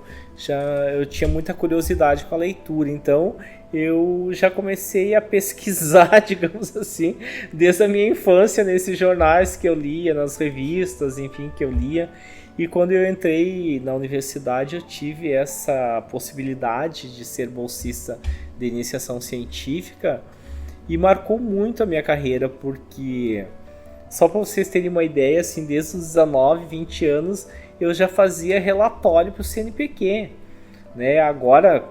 eu tinha muita curiosidade com a leitura, então eu já comecei a pesquisar, digamos assim, desde a minha infância nesses jornais que eu lia, nas revistas, enfim, que eu lia. E quando eu entrei na universidade, eu tive essa possibilidade de ser bolsista de iniciação científica e marcou muito a minha carreira, porque, só para vocês terem uma ideia, assim, desde os 19, 20 anos, eu já fazia relatório para o CNPq. Né? Agora,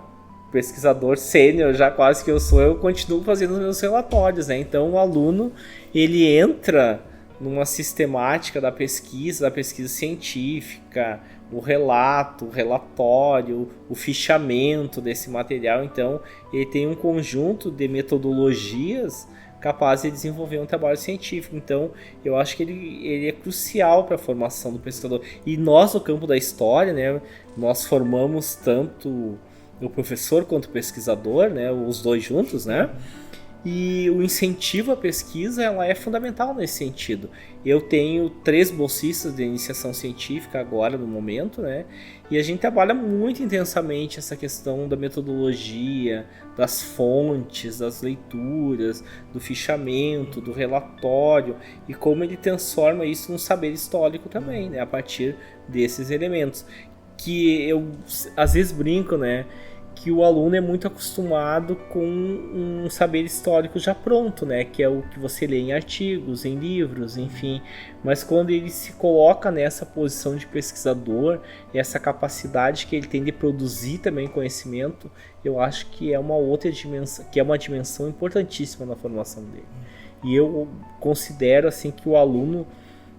pesquisador sênior, já quase que eu sou, eu continuo fazendo os meus relatórios. Né? Então, o aluno, ele entra numa sistemática da pesquisa científica, o relato, o relatório, o fichamento desse material. Então, ele tem um conjunto de metodologias capazes de desenvolver um trabalho científico. Então, eu acho que ele é crucial para a formação do pesquisador. E nós, no campo da história, né, nós formamos tanto o professor quanto o pesquisador, né, os dois juntos, né? E o incentivo à pesquisa, ela é fundamental nesse sentido. Eu tenho 3 bolsistas de iniciação científica agora, no momento, né? E a gente trabalha muito intensamente essa questão da metodologia, das fontes, das leituras, do fichamento, do relatório, e como ele transforma isso num saber histórico também, né? A partir desses elementos. Que eu, às vezes, brinco, né? que o aluno é muito acostumado com um saber histórico já pronto, né? Que é o que você lê em artigos, em livros, enfim. Mas quando ele se coloca nessa posição de pesquisador, essa capacidade que ele tem de produzir também conhecimento, eu acho que é uma outra dimensão, que é uma dimensão importantíssima na formação dele. E eu considero assim que o aluno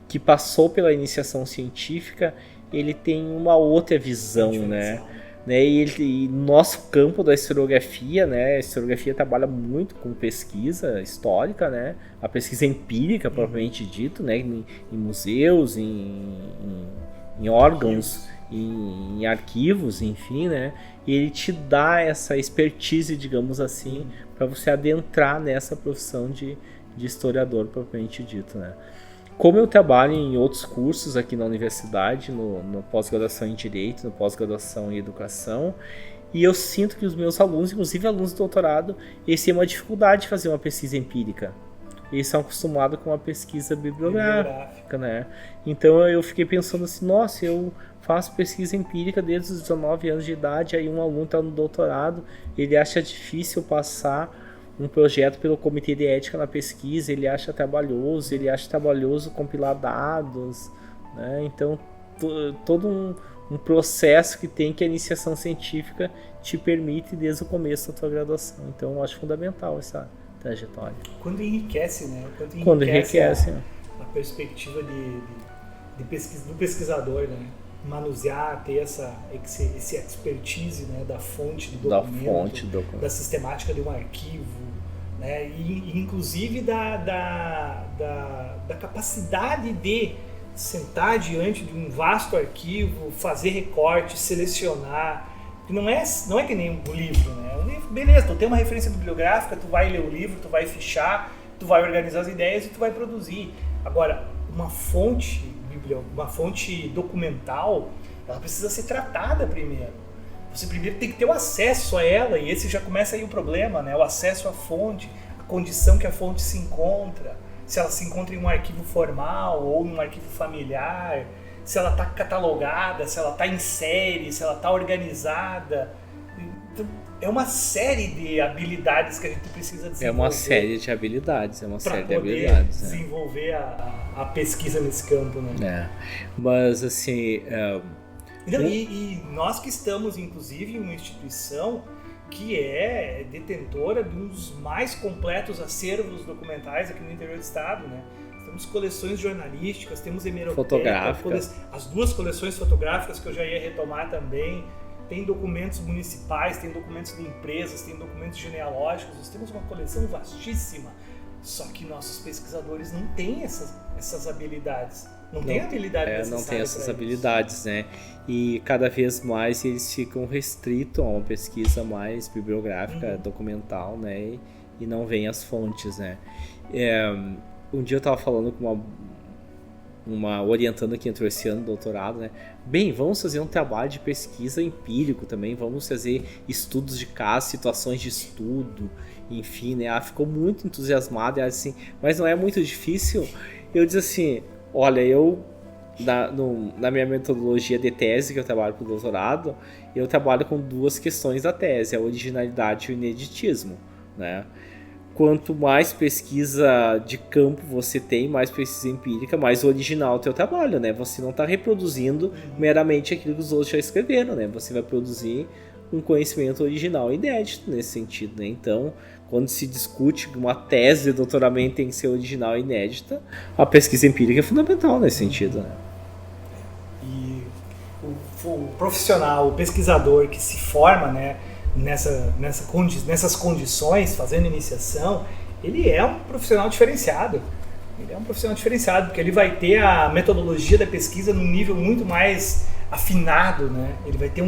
que passou pela iniciação científica, ele tem uma outra visão, né? E nosso campo da historiografia, né? A historiografia trabalha muito com pesquisa histórica, né? A pesquisa empírica, propriamente dito, né? Em museus, em órgãos, em arquivos, enfim, né? E ele te dá essa expertise, digamos assim, para você adentrar nessa profissão de historiador, propriamente dito, né? Como eu trabalho em outros cursos aqui na universidade, no pós-graduação em Direito, no pós-graduação em Educação, e eu sinto que os meus alunos, inclusive alunos de doutorado, eles têm uma dificuldade de fazer uma pesquisa empírica. Eles são acostumados com uma pesquisa bibliográfica, né? Então eu fiquei pensando assim, nossa, eu faço pesquisa empírica desde os 19 anos de idade, aí um aluno está no doutorado, ele acha difícil passar um projeto pelo Comitê de Ética na Pesquisa, ele acha trabalhoso compilar dados, né? Então todo um processo que tem que a iniciação científica te permite desde o começo da tua graduação. Então eu acho fundamental essa trajetória. Quando enriquece, né? Quando enriquece a perspectiva de pesquisa, do pesquisador, né? Manusear, ter esse expertise, né, da fonte do documento, da sistemática de um arquivo, né, e inclusive da capacidade de sentar diante de um vasto arquivo, fazer recorte, selecionar. Não é que nem um livro, né? Um livro, beleza, tu tem uma referência bibliográfica, tu vai ler o livro, tu vai fichar, tu vai organizar as ideias e tu vai produzir. Agora, uma fonte documental, ela precisa ser tratada primeiro. Você primeiro tem que ter o acesso a ela, e esse já começa aí o problema, né? O acesso à fonte, a condição que a fonte se encontra, se ela se encontra em um arquivo formal ou num arquivo familiar, se ela está catalogada, se ela está em série, se ela está organizada. Então, é uma série de habilidades que a gente precisa desenvolver. É uma série de habilidades, para poder desenvolver a pesquisa nesse campo, né? Mas assim... E nós que estamos, inclusive, em uma instituição que é detentora de um dos mais completos acervos documentais aqui no interior do estado, né? Temos coleções jornalísticas, temos hemeroteca, as duas coleções fotográficas que eu já ia retomar também. Tem documentos municipais, tem documentos de empresas, tem documentos genealógicos. Nós temos uma coleção vastíssima. Só que nossos pesquisadores não têm essas habilidades. Não tem habilidade necessária. Não tem essas habilidades, né? E cada vez mais eles ficam restritos a uma pesquisa mais bibliográfica, documental, né? E não vêm as fontes, né? Um dia eu estava falando com uma orientanda que entrou esse ano, doutorado, né? Bem, vamos fazer um trabalho de pesquisa empírico também, vamos fazer estudos de caso, situações de estudo, enfim, né? Ela ficou muito entusiasmada, ela disse assim, mas não é muito difícil? Eu disse assim, olha, eu na minha metodologia de tese, que eu trabalho para o doutorado, eu trabalho com duas questões da tese, a originalidade e o ineditismo, né? Quanto mais pesquisa de campo você tem, mais pesquisa empírica, mais original é o teu trabalho, né? Você não está reproduzindo meramente aquilo que os outros já escreveram, né? Você vai produzir um conhecimento original e inédito nesse sentido, né? Então, quando se discute que uma tese de doutoramento tem que ser original e inédita, a pesquisa empírica é fundamental nesse sentido, né? E o profissional, o pesquisador que se forma, né, nessas condições, fazendo iniciação, ele é um profissional diferenciado. Ele é um profissional diferenciado, porque ele vai ter a metodologia da pesquisa num nível muito mais afinado, né? Ele vai ter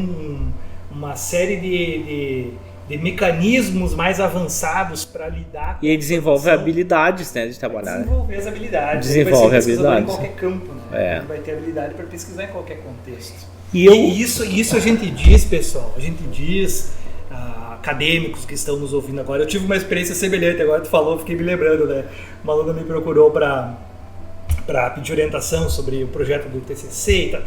uma série de mecanismos mais avançados para lidar com. E ele desenvolve habilidades, né, de trabalhar. Desenvolver as habilidades. Desenvolve ele vai ser pesquisador habilidades. em qualquer campo, né? Ele vai ter habilidade para pesquisar em qualquer contexto. E isso a gente diz, pessoal. A gente diz, acadêmicos que estão nos ouvindo agora. Eu tive uma experiência semelhante, agora tu falou, fiquei me lembrando, né? Uma aluna me procurou para pedir orientação sobre o projeto do TCC e e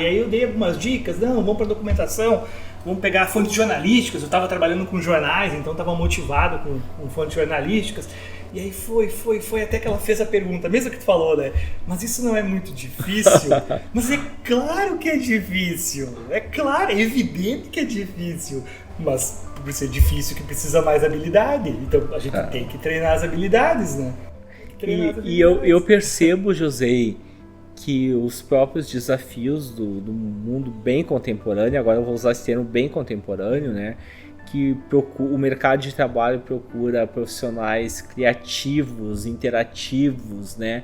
aí eu dei algumas dicas, vamos para documentação, vamos pegar fontes jornalísticas, eu estava trabalhando com jornais, então estava motivado com fontes jornalísticas. E aí foi até que ela fez a pergunta, mesmo que tu falou, né? Mas isso não é muito difícil? Mas é claro que é difícil, é claro, é evidente que é difícil. Mas por ser difícil que precisa mais habilidade, então a gente tem que treinar as habilidades, né? E eu percebo, José, que os próprios desafios do mundo bem contemporâneo, agora eu vou usar esse termo bem contemporâneo, né? Que o mercado de trabalho procura profissionais criativos, interativos, né?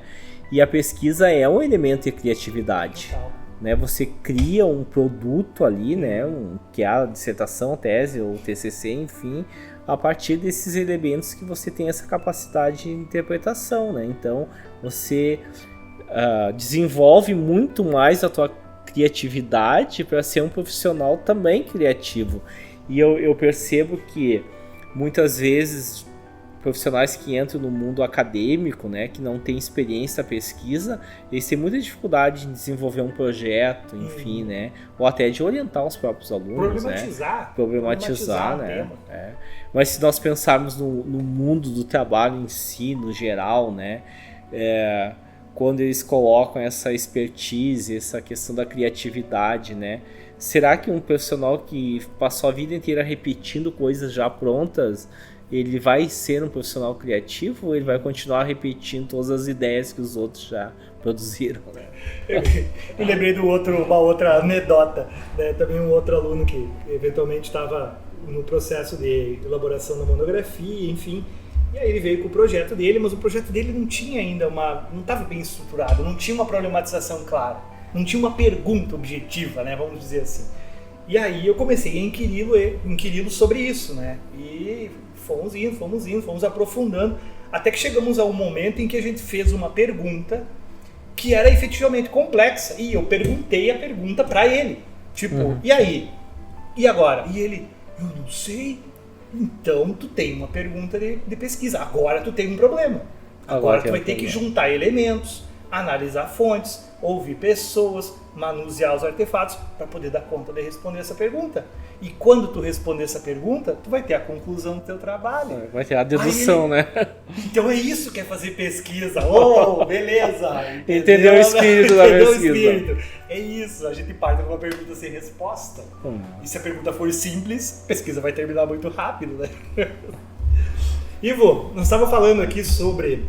E a pesquisa é um elemento de criatividade. Né? Você cria um produto ali, né? Que é a dissertação, tese ou TCC, enfim, a partir desses elementos que você tem essa capacidade de interpretação, né? Então, você desenvolve muito mais a tua criatividade para ser um profissional também criativo. E eu percebo que muitas vezes profissionais que entram no mundo acadêmico, né, que não têm experiência na pesquisa, eles têm muita dificuldade em desenvolver um projeto, enfim, né, ou até de orientar os próprios alunos, problematizar, né? Mas se nós pensarmos no mundo do trabalho em si, no geral, né, quando eles colocam essa expertise, essa questão da criatividade, né, será que um profissional que passou a vida inteira repetindo coisas já prontas, ele vai ser um profissional criativo ou ele vai continuar repetindo todas as ideias que os outros já produziram? Né? Eu lembrei de uma outra anedota, né? Também um outro aluno que eventualmente estava no processo de elaboração da monografia, enfim, e aí ele veio com o projeto dele, mas o projeto dele não tinha ainda não estava bem estruturado, não tinha uma problematização clara. Não tinha uma pergunta objetiva, né? Vamos dizer assim. E aí eu comecei a inquiri-lo sobre isso, né? E fomos indo, fomos aprofundando, até que chegamos a um momento em que a gente fez uma pergunta que era efetivamente complexa. E eu perguntei a pergunta para ele. Tipo, e aí? E agora? E ele, eu não sei. Então tu tem uma pergunta de pesquisa. Agora tu tem um problema. Agora tu vai ter que juntar elementos, analisar fontes, ouvir pessoas, manusear os artefatos para poder dar conta de responder essa pergunta. E quando tu responder essa pergunta, tu vai ter a conclusão do teu trabalho. Vai ter a dedução, né? Então é isso que é fazer pesquisa. Oh, beleza! Entendeu o espírito da pesquisa. É isso, a gente parte com uma pergunta sem resposta. E se a pergunta for simples, a pesquisa vai terminar muito rápido, né? Ivo, nós estávamos falando aqui sobre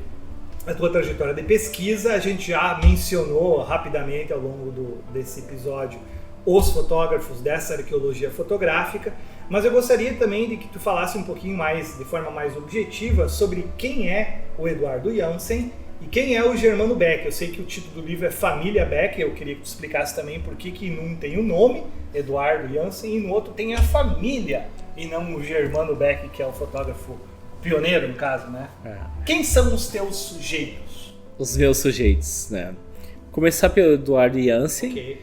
a tua trajetória de pesquisa, a gente já mencionou rapidamente ao longo desse episódio os fotógrafos dessa arqueologia fotográfica, mas eu gostaria também de que tu falasse um pouquinho mais, de forma mais objetiva, sobre quem é o Eduardo Janssen e quem é o Germano Beck. Eu sei que o título do livro é Família Beck, eu queria que tu explicasse também por que num tem o nome, Eduardo Janssen, e no outro tem a família, e não o Germano Beck, que é o fotógrafo pioneiro, no caso, né? Quem são os teus sujeitos? Os meus sujeitos, né? Começar pelo Eduardo Janssen,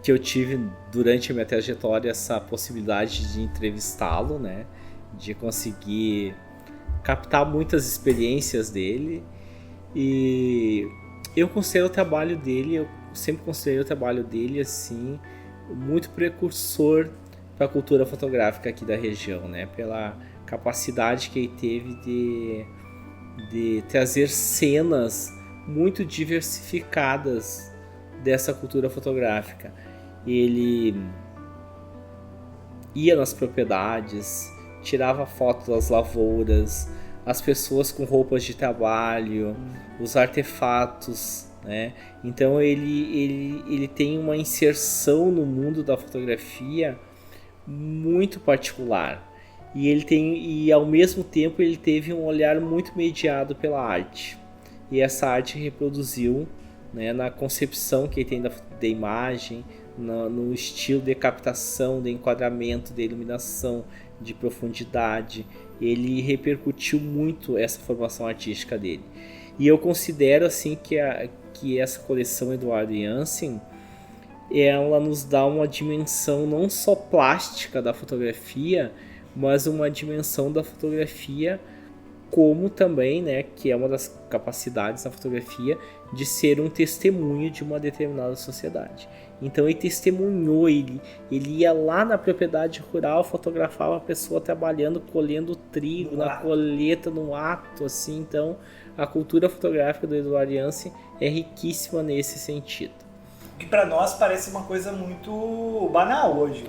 que eu tive durante a minha trajetória essa possibilidade de entrevistá-lo, né? De conseguir captar muitas experiências dele, e eu considero o trabalho dele, eu sempre considerei o trabalho dele assim, muito precursor para a cultura fotográfica aqui da região, né? Pela capacidade que ele teve de trazer cenas muito diversificadas dessa cultura fotográfica. Ele ia nas propriedades, tirava foto das lavouras, as pessoas com roupas de trabalho, os artefatos, né? Então ele tem uma inserção no mundo da fotografia muito particular, e ao mesmo tempo ele teve um olhar muito mediado pela arte, e essa arte reproduziu, né, na concepção que ele tem da imagem, no estilo de captação, de enquadramento, de iluminação, de profundidade. Ele repercutiu muito essa formação artística dele, e eu considero assim que essa coleção Eduardo Janssen, ela nos dá uma dimensão não só plástica da fotografia, mas uma dimensão da fotografia como também, né, que é uma das capacidades da fotografia de ser um testemunho de uma determinada sociedade. Então ele testemunhou, ele ia lá na propriedade rural, fotografava a pessoa trabalhando, colhendo trigo, na colheita, no ato, assim. Então a cultura fotográfica do Eduardo Janssen é riquíssima nesse sentido. Que para nós parece uma coisa muito banal hoje.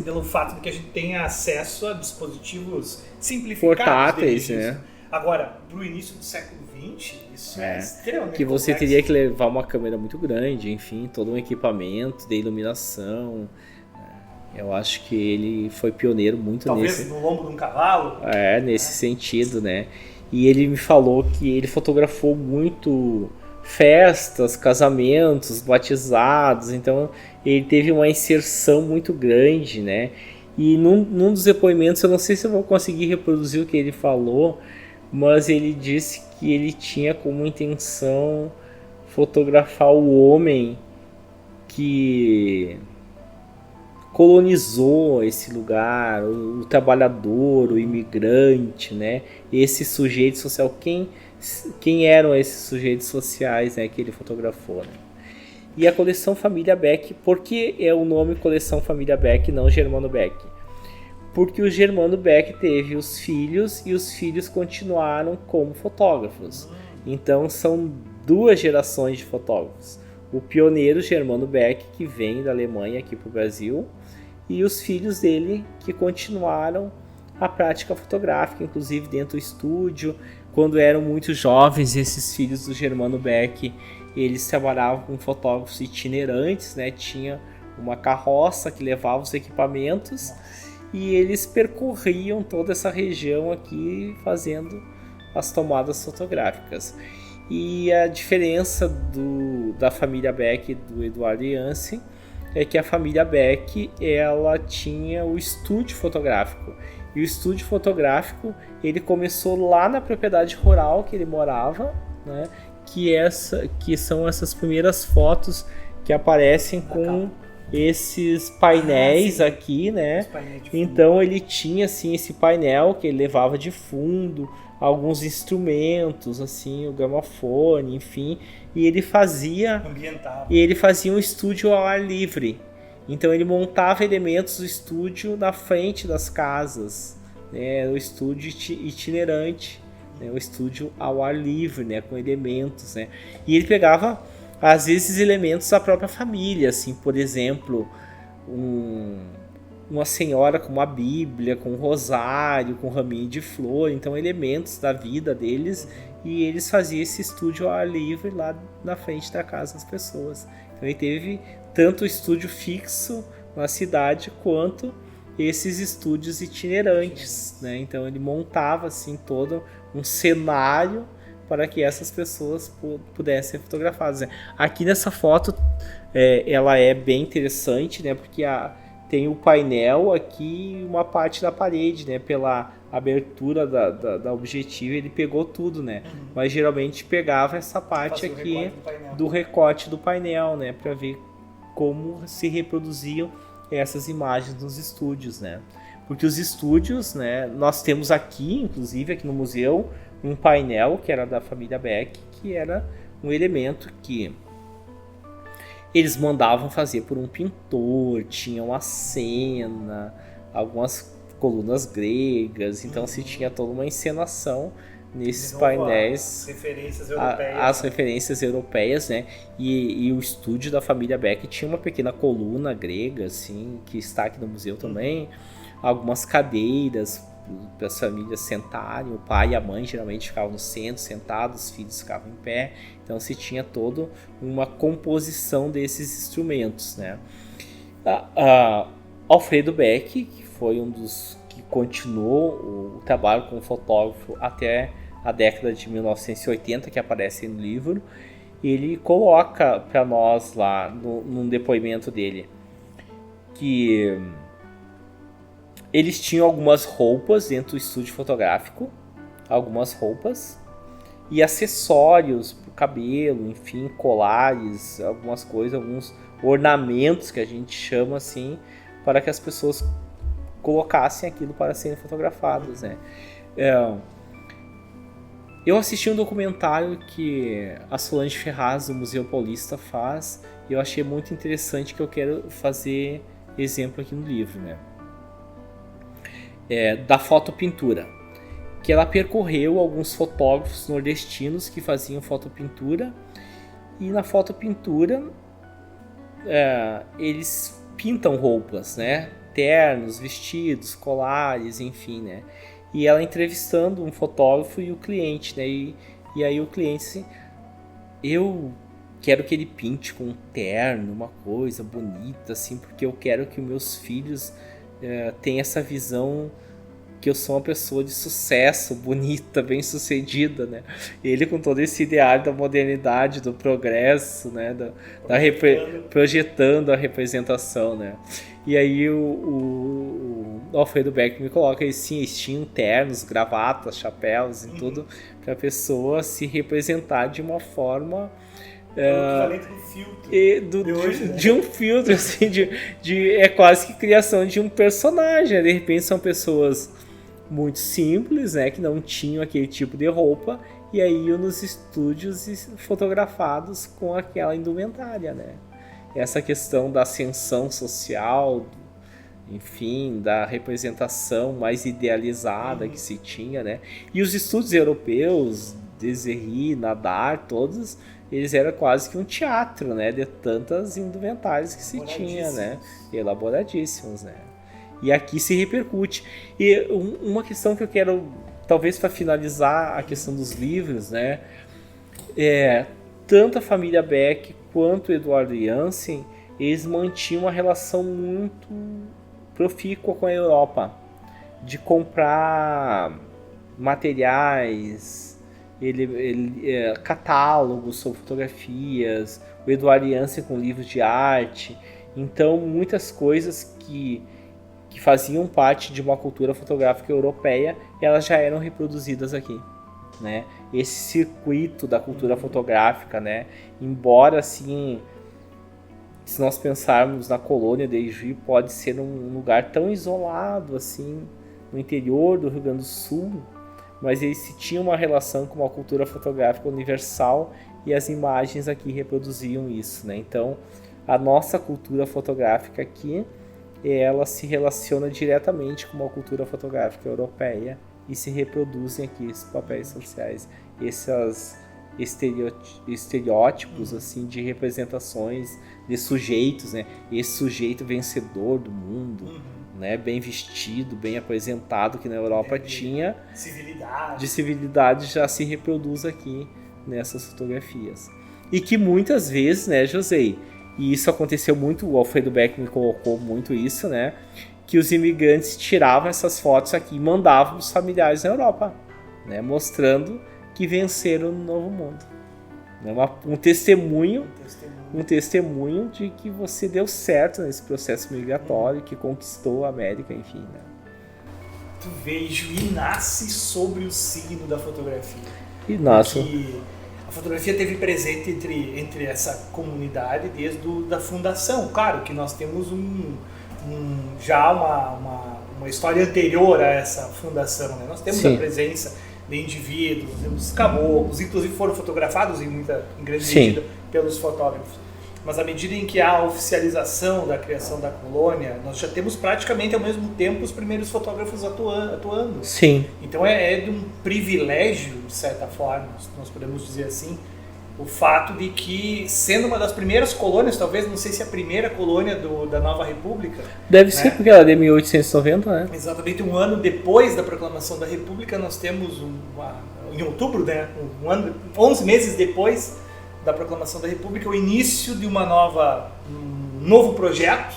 Pelo fato de que a gente tenha acesso a dispositivos simplificados. Portáteis, né? Agora, para o início do século XX, isso é extremamente que você teria que levar uma câmera muito grande, enfim, todo um equipamento de iluminação. Eu acho que ele foi pioneiro muito Talvez nesse... no lombo de um cavalo. Nesse sentido, né? E ele me falou que ele fotografou muito festas, casamentos, batizados, então ele teve uma inserção muito grande, né? E num dos depoimentos, eu não sei se eu vou conseguir reproduzir o que ele falou, mas ele disse que ele tinha como intenção fotografar o homem que colonizou esse lugar, o trabalhador, o imigrante, né? Esse sujeito social, quem eram esses sujeitos sociais, né, que ele fotografou, né? E a coleção Família Beck, por que é o nome coleção Família Beck, não Germano Beck? Porque o Germano Beck teve os filhos e os filhos continuaram como fotógrafos. Então são duas gerações de fotógrafos. O pioneiro Germano Beck, que vem da Alemanha aqui para o Brasil, e os filhos dele que continuaram a prática fotográfica, inclusive dentro do estúdio. Quando eram muito jovens, esses filhos do Germano Beck, eles trabalhavam com fotógrafos itinerantes, né? Tinha uma carroça que levava os equipamentos e eles percorriam toda essa região aqui fazendo as tomadas fotográficas. E a diferença da família Beck e do Eduardo Janssen é que a família Beck, ela tinha o estúdio fotográfico. E o estúdio fotográfico, ele começou lá na propriedade rural que ele morava, né? Que são essas primeiras fotos que aparecem com esses painéis aqui, né? Então ele tinha assim esse painel que ele levava de fundo, alguns instrumentos, assim, o gramofone, enfim, e ele fazia um estúdio ao ar livre. Então ele montava elementos do estúdio na frente das casas, né? O estúdio itinerante, né? O estúdio ao ar livre, né? Com elementos, né? E ele pegava às vezes elementos da própria família, assim, por exemplo, uma senhora com uma bíblia, com um rosário, com um raminho de flor, então elementos da vida deles, e eles faziam esse estúdio ao ar livre lá na frente da casa das pessoas. Então ele teve tanto o estúdio fixo na cidade quanto esses estúdios itinerantes, né? Então ele montava assim todo um cenário para que essas pessoas pudessem ser fotografadas, né? Aqui nessa foto ela é bem interessante, né? Porque tem o painel aqui e uma parte da parede, né? Pela abertura da objetiva ele pegou tudo, né? Mas geralmente pegava essa parte aqui do recorte do painel, né? Para ver como se reproduziam essas imagens nos estúdios, né? Porque os estúdios, né? Nós temos aqui, inclusive aqui no museu, um painel que era da família Beck, que era um elemento que eles mandavam fazer por um pintor, tinha uma cena, algumas colunas gregas, então se tinha toda uma encenação nesses painéis, as referências europeias, né? E o estúdio da família Beck tinha uma pequena coluna grega, assim, que está aqui no museu também, algumas cadeiras para as famílias sentarem, o pai e a mãe geralmente ficavam no centro sentados, os filhos ficavam em pé, então se tinha toda uma composição desses instrumentos, né? Alfredo Beck, que foi um dos que continuou o trabalho como fotógrafo até a década de 1980, que aparece no livro, ele coloca para nós lá num depoimento dele que eles tinham algumas roupas dentro do estúdio fotográfico, algumas roupas e acessórios para o cabelo, enfim, colares, algumas coisas, alguns ornamentos que a gente chama assim, para que as pessoas colocassem aquilo para serem fotografadas, né? Eu assisti um documentário que a Solange Ferraz, do Museu Paulista, faz, e eu achei muito interessante, que eu quero fazer exemplo aqui no livro, né? Da fotopintura, que ela percorreu alguns fotógrafos nordestinos que faziam fotopintura, e na fotopintura eles pintam roupas, né? Ternos, vestidos, colares, enfim, né? E ela entrevistando um fotógrafo e o cliente, né? E aí o cliente assim, eu quero que ele pinte com um terno, uma coisa bonita, assim, porque eu quero que meus filhos tenham essa visão que eu sou uma pessoa de sucesso, bonita, bem-sucedida, né? Ele com todo esse ideário da modernidade, do progresso, né? Projetando a representação, né? E aí o Alfredo Beck me coloca assim, eles tinham ternos, gravatas, chapéus e tudo, para a pessoa se representar de uma forma... equivalente do filtro. De um filtro, assim, é quase que criação de um personagem. De repente são pessoas muito simples, né, que não tinham aquele tipo de roupa, e aí iam nos estúdios fotografados com aquela indumentária, né? Essa questão da ascensão social, enfim, da representação mais idealizada que se tinha, né? E os estúdios europeus, Desirri, Nadar, todos, eles eram quase que um teatro, né? De tantas indumentárias que se tinha, né? Elaboradíssimos, né? E aqui se repercute. E uma questão que eu quero, talvez para finalizar a questão dos livros, né? Tanto a família Beck quanto o Eduardo Janssen, eles mantinham uma relação muito profícua com a Europa, de comprar materiais, catálogos sobre fotografias, o Eduardo Janssen com livros de arte. Então muitas coisas que faziam parte de uma cultura fotográfica europeia, elas já eram reproduzidas aqui, né? Esse circuito da cultura fotográfica, né? Embora assim, se nós pensarmos na colônia de Juí, pode ser um lugar tão isolado assim, no interior do Rio Grande do Sul, mas eles tinham uma relação com uma cultura fotográfica universal, e as imagens aqui reproduziam isso, né? Então a nossa cultura fotográfica aqui, ela se relaciona diretamente com uma cultura fotográfica europeia, e se reproduzem aqui esses papéis sociais, esses estereótipos assim, de representações de sujeitos, né? Esse sujeito vencedor do mundo, né? Bem vestido, bem apresentado, que na Europa tinha de civilidade, já se reproduz aqui nessas fotografias. E que muitas vezes, né, José, e isso aconteceu muito, o Alfredo Beck me colocou muito isso, né? Que os imigrantes tiravam essas fotos aqui e mandavam os familiares na Europa, né? Mostrando que venceram no Novo Mundo. Um testemunho de que você deu certo nesse processo migratório, que conquistou a América, enfim, né? Tu vejo e nasce sobre o signo da fotografia. E nasce. A fotografia teve presente entre essa comunidade desde a fundação. Claro que nós temos já uma história anterior a essa fundação, né? Nós temos a presença de indivíduos, temos caboclos, inclusive foram fotografados em grande medida pelos fotógrafos. Mas à medida em que há a oficialização da criação da colônia, nós já temos praticamente ao mesmo tempo os primeiros fotógrafos atuando. Sim. Então é de um privilégio, de certa forma, nós podemos dizer assim, o fato de que, sendo uma das primeiras colônias, talvez, não sei se a primeira colônia da Nova República... Deve ser, porque ela é de 1890, né? Exatamente, um ano depois da proclamação da República, nós temos, em outubro, né, 11 meses depois da proclamação da República, o início de um novo projeto,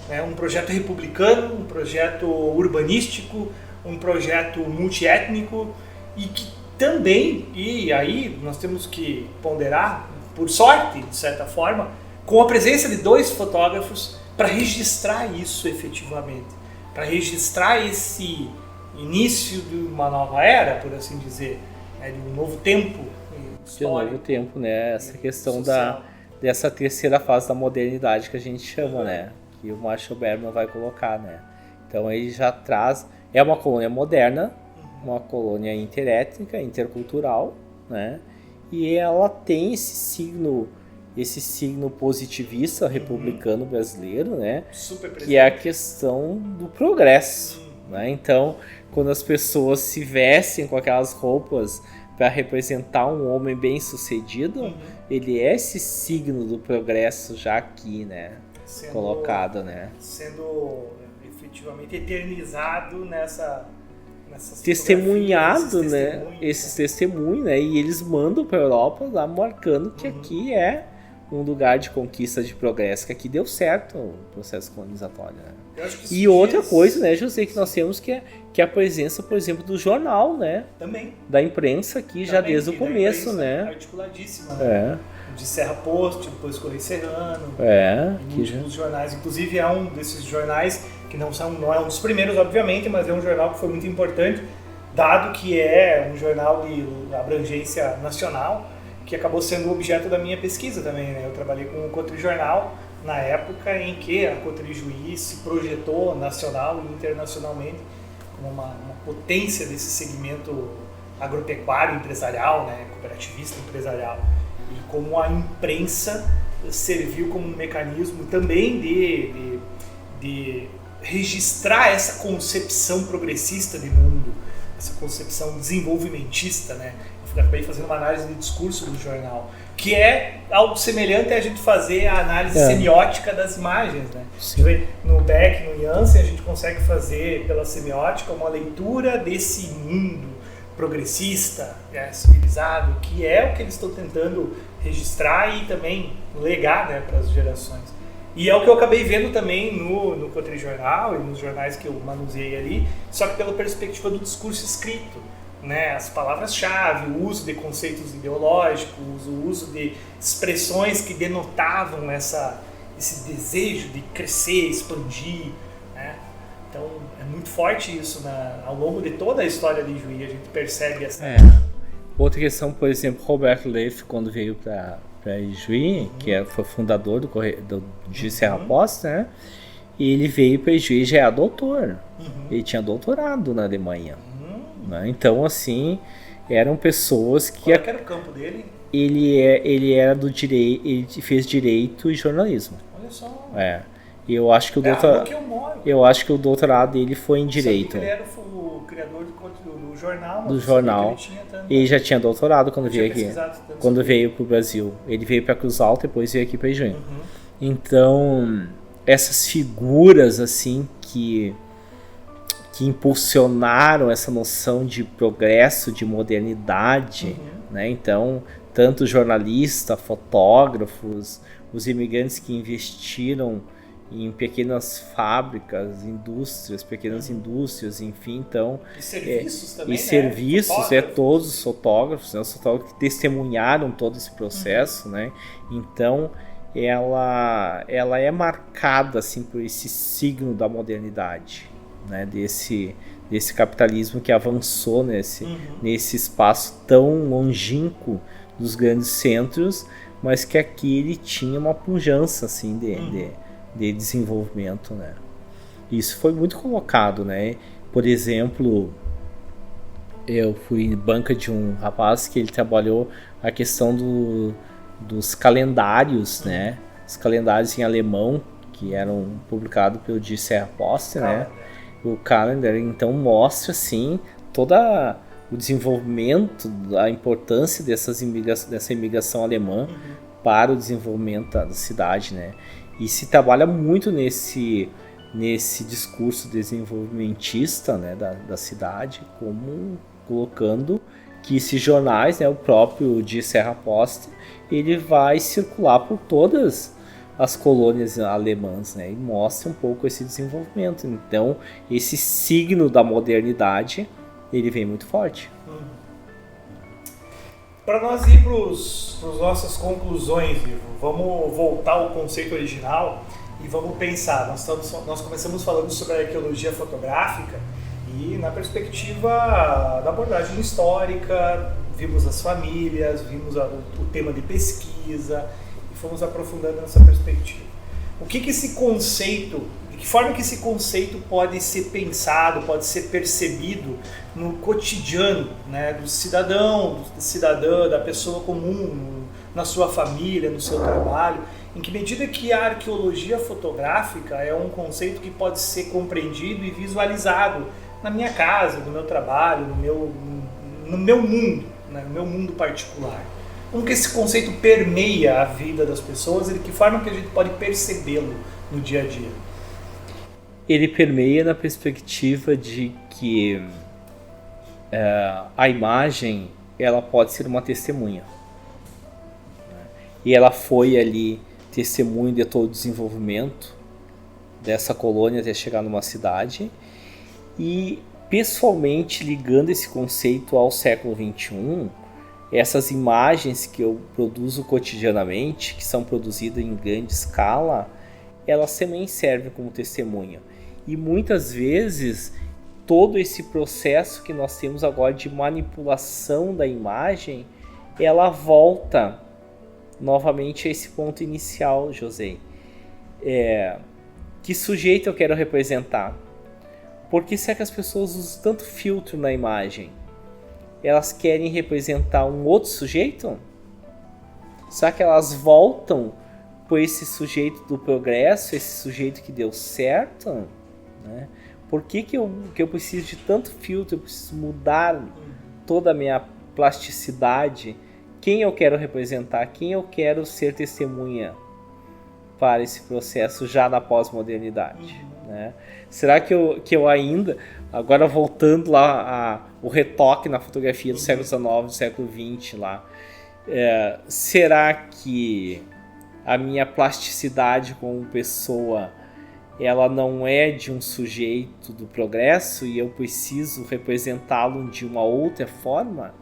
né, um projeto republicano, um projeto urbanístico, um projeto multiétnico, e que também, e aí nós temos que ponderar, por sorte, de certa forma, com a presença de 2 fotógrafos para registrar isso efetivamente, para registrar esse início de uma nova era, por assim dizer, né, de um novo tempo histórico. De novo tempo, né? Essa questão dessa terceira fase da modernidade que a gente chama, né? Que o Marshall Berman vai colocar, né? Então ele já traz... É uma colônia moderna, uma colônia interétnica, intercultural, né? E ela tem esse signo positivista republicano brasileiro, né? Super presente. Que é a questão do progresso, né? Então, quando as pessoas se vestem com aquelas roupas para representar um homem bem-sucedido, ele é esse signo do progresso já aqui, né? Colocado, né? Sendo efetivamente eternizado nessas testemunhado, né? Esses testemunhos, né? E eles mandam para a Europa lá marcando que aqui é um lugar de conquista, de progresso, que aqui deu certo o processo colonizatório, né? E outra coisa, né, José, que nós temos que é a presença, por exemplo, do jornal, né? Também. Da imprensa aqui já desde o começo, né? Articuladíssima, né? De Serra Post, depois Correio Serrano. Os jornais, inclusive é um desses jornais que não é um dos primeiros, obviamente, mas é um jornal que foi muito importante, dado que é um jornal de abrangência nacional, que acabou sendo objeto da minha pesquisa também, né? Eu trabalhei com o Cotrijornal na época em que a Cotrijuí se projetou nacional e internacionalmente como uma potência desse segmento agropecuário empresarial, né? Cooperativista empresarial, e como a imprensa serviu como um mecanismo também de registrar essa concepção progressista de mundo, essa concepção desenvolvimentista, né? Eu acabei fazendo uma análise de discurso do jornal, que é algo semelhante a gente fazer a análise semiótica das imagens, né? No Beck, no Jansen, a gente consegue fazer pela semiótica uma leitura desse mundo progressista, civilizado, que é o que eles estão tentando registrar e também legar, né, para as gerações. E é o que eu acabei vendo também no Cotrijornal e nos jornais que eu manuseei ali, só que pela perspectiva do discurso escrito, né? As palavras-chave, o uso de conceitos ideológicos, o uso de expressões que denotavam esse desejo de crescer, expandir, né? Então é muito forte isso ao longo de toda a história de Juí, a gente percebe essa... Outra questão, por exemplo, Roberto Leff, quando veio para Juí, que foi fundador de Serra Post, né? E ele veio para Juí já era doutor. Ele tinha doutorado na Alemanha. Né? Então, assim, eram pessoas que... Qual era o campo dele? Ele era do direito, ele fez direito e jornalismo. Olha só. Eu acho que eu acho que o doutorado dele foi em direito. Ele era o criador do jornal. Do jornal. Ele já tinha doutorado quando veio aqui. Quando veio para o Brasil. Ele veio para Cruz Alta e depois veio aqui para Juí. Então, essas figuras assim que impulsionaram essa noção de progresso, de modernidade, né? Então, tanto jornalistas, fotógrafos, os imigrantes que investiram em pequenas fábricas, indústrias, pequenas indústrias, enfim, então... E serviços também, e serviços, todos os fotógrafos, né? Os fotógrafos que testemunharam todo esse processo, né? Então, ela é marcada, assim, por esse signo da modernidade, né, desse capitalismo que avançou nesse espaço tão longínquo dos grandes centros, mas que aqui ele tinha uma pujança assim, de desenvolvimento, né? Isso foi muito colocado, né? Por exemplo, eu fui em banca de um rapaz que ele trabalhou a questão dos calendários, né? Os calendários em alemão que eram publicados pelo de Serra Post, né? O calendar, então, mostra assim todo o desenvolvimento, a importância dessa imigração alemã para o desenvolvimento da cidade, né? E se trabalha muito nesse discurso desenvolvimentista, né, da cidade, como colocando que esses jornais, né, o próprio de Serra Post, ele vai circular por todas as colônias alemãs, né, e mostra um pouco esse desenvolvimento. Então, esse signo da modernidade, ele vem muito forte. Para nós ir para as nossas conclusões, Ivo, vamos voltar ao conceito original e vamos pensar. Nós começamos falando sobre a arqueologia fotográfica e na perspectiva da abordagem histórica, vimos as famílias, vimos o tema de pesquisa, fomos aprofundando nessa perspectiva. O que esse conceito de De que forma que esse conceito pode ser pensado, pode ser percebido no cotidiano, né, do cidadão, da cidadã, da pessoa comum, na sua família, no seu trabalho? Em que medida que a arqueologia fotográfica é um conceito que pode ser compreendido e visualizado na minha casa, no meu trabalho, no meu mundo, né, no meu mundo particular? Como que esse conceito permeia a vida das pessoas e de que forma que a gente pode percebê-lo no dia a dia? Ele permeia na perspectiva de que a imagem ela pode ser uma testemunha. E ela foi ali testemunho de todo o desenvolvimento dessa colônia até chegar numa cidade. E pessoalmente, ligando esse conceito ao século XXI, essas imagens que eu produzo cotidianamente, que são produzidas em grande escala, elas também servem como testemunha. E muitas vezes, todo esse processo que nós temos agora de manipulação da imagem, ela volta novamente a esse ponto inicial, José. Que sujeito eu quero representar? Por que será que as pessoas usam tanto filtro na imagem? Elas querem representar um outro sujeito? Será que elas voltam por esse sujeito do progresso, esse sujeito que deu certo? Né? Por que eu preciso de tanto filtro? Eu preciso mudar toda a minha plasticidade? Quem eu quero representar? Quem eu quero ser testemunha para esse processo já na pós-modernidade? Né? Será que eu ainda, agora voltando lá o retoque na fotografia do século XIX, do século XX lá, será que a minha plasticidade como pessoa ela não é de um sujeito do progresso e eu preciso representá-lo de uma outra forma?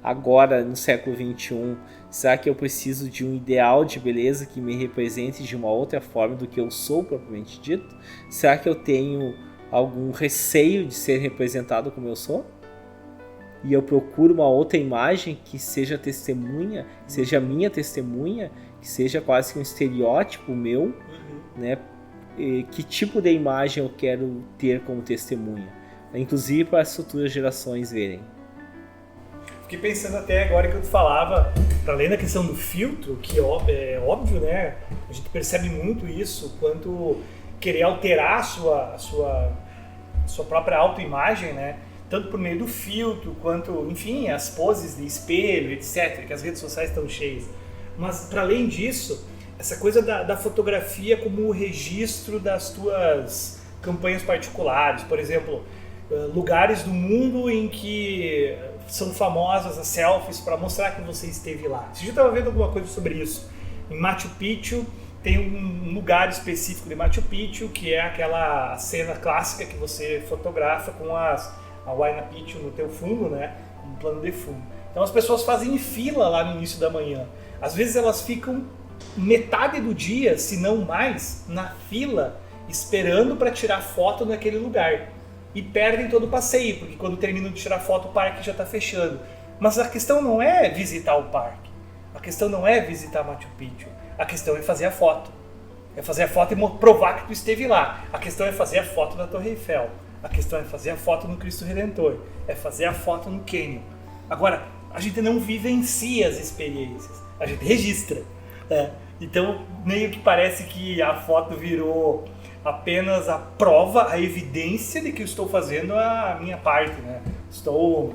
Agora, no século XXI, será que eu preciso de um ideal de beleza que me represente de uma outra forma do que eu sou propriamente dito? Será que eu tenho algum receio de ser representado como eu sou? E eu procuro uma outra imagem que seja testemunha, que seja minha testemunha, que seja quase que um estereótipo meu, né? E que tipo de imagem eu quero ter como testemunha? Inclusive para as futuras gerações verem. Fiquei pensando até agora que eu te falava, para além da questão do filtro, que é óbvio, né? A gente percebe muito isso, quanto querer alterar a sua própria autoimagem, né? Tanto por meio do filtro, quanto, enfim, as poses de espelho, etc., que as redes sociais estão cheias. Mas, para além disso, essa coisa da fotografia como registro das tuas campanhas particulares. Por exemplo, lugares do mundo em que são famosas as selfies para mostrar que você esteve lá. Você já estava vendo alguma coisa sobre isso? Em Machu Picchu tem um lugar específico de Machu Picchu que é aquela cena clássica que você fotografa com a Huayna Picchu no teu fundo, né? Um plano de fundo. Então as pessoas fazem fila lá no início da manhã. Às vezes elas ficam metade do dia, se não mais, na fila esperando para tirar foto naquele lugar. E perdem todo o passeio, porque quando terminam de tirar foto o parque já está fechando. Mas a questão não é visitar o parque, a questão não é visitar Machu Picchu, a questão é fazer a foto. É fazer a foto e provar que tu esteve lá. A questão é fazer a foto da Torre Eiffel, a questão é fazer a foto no Cristo Redentor, é fazer a foto no Canyon. Agora, a gente não vivencia as experiências, a gente registra. Então, meio que parece que a foto virou apenas a prova, a evidência de que eu estou fazendo a minha parte, né? Estou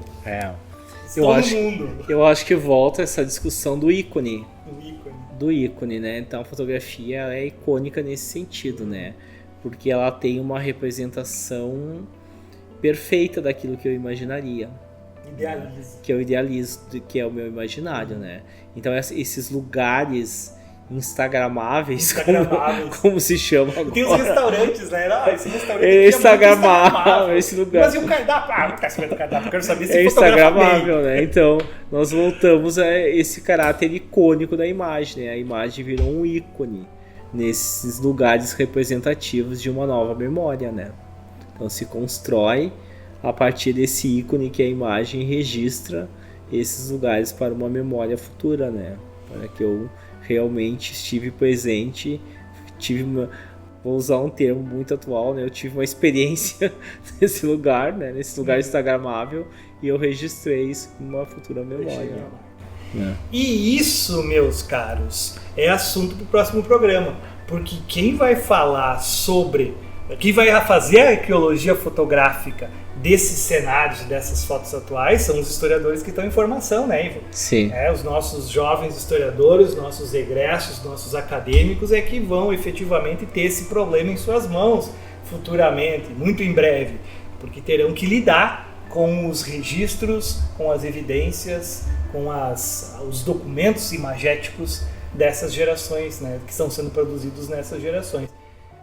no mundo. Eu acho que volta essa discussão do ícone. Do ícone, né? Então a fotografia é icônica nesse sentido, né? Porque ela tem uma representação perfeita daquilo que eu imaginaria. Idealizo. Que eu idealizo, que é o meu imaginário, né? Então esses lugares instagramáveis, como se chama agora. Tem os restaurantes, né? Esse restaurante é instagramável, esse lugar. Mas e o cardápio? Tá sabendo o cardápio? Quero saber se é instagramável, né? Então, nós voltamos a esse caráter icônico da imagem, né? A imagem virou um ícone nesses lugares representativos de uma nova memória, né? Então, se constrói a partir desse ícone que a imagem registra esses lugares para uma memória futura, né? Para que eu realmente estive presente, vou usar um termo muito atual, né? Eu tive uma experiência nesse lugar, né? Nesse lugar instagramável, e eu registrei isso como uma futura memória. E isso, meus caros, é assunto para o próximo programa, porque quem vai falar sobre, quem vai fazer a arqueologia fotográfica desses cenários, dessas fotos atuais, são os historiadores que estão em formação, né, Ivo? Sim. Os nossos jovens historiadores, nossos egressos, nossos acadêmicos é que vão efetivamente ter esse problema em suas mãos futuramente, muito em breve, porque terão que lidar com os registros, com as evidências, com os documentos imagéticos dessas gerações, né, que estão sendo produzidos nessas gerações.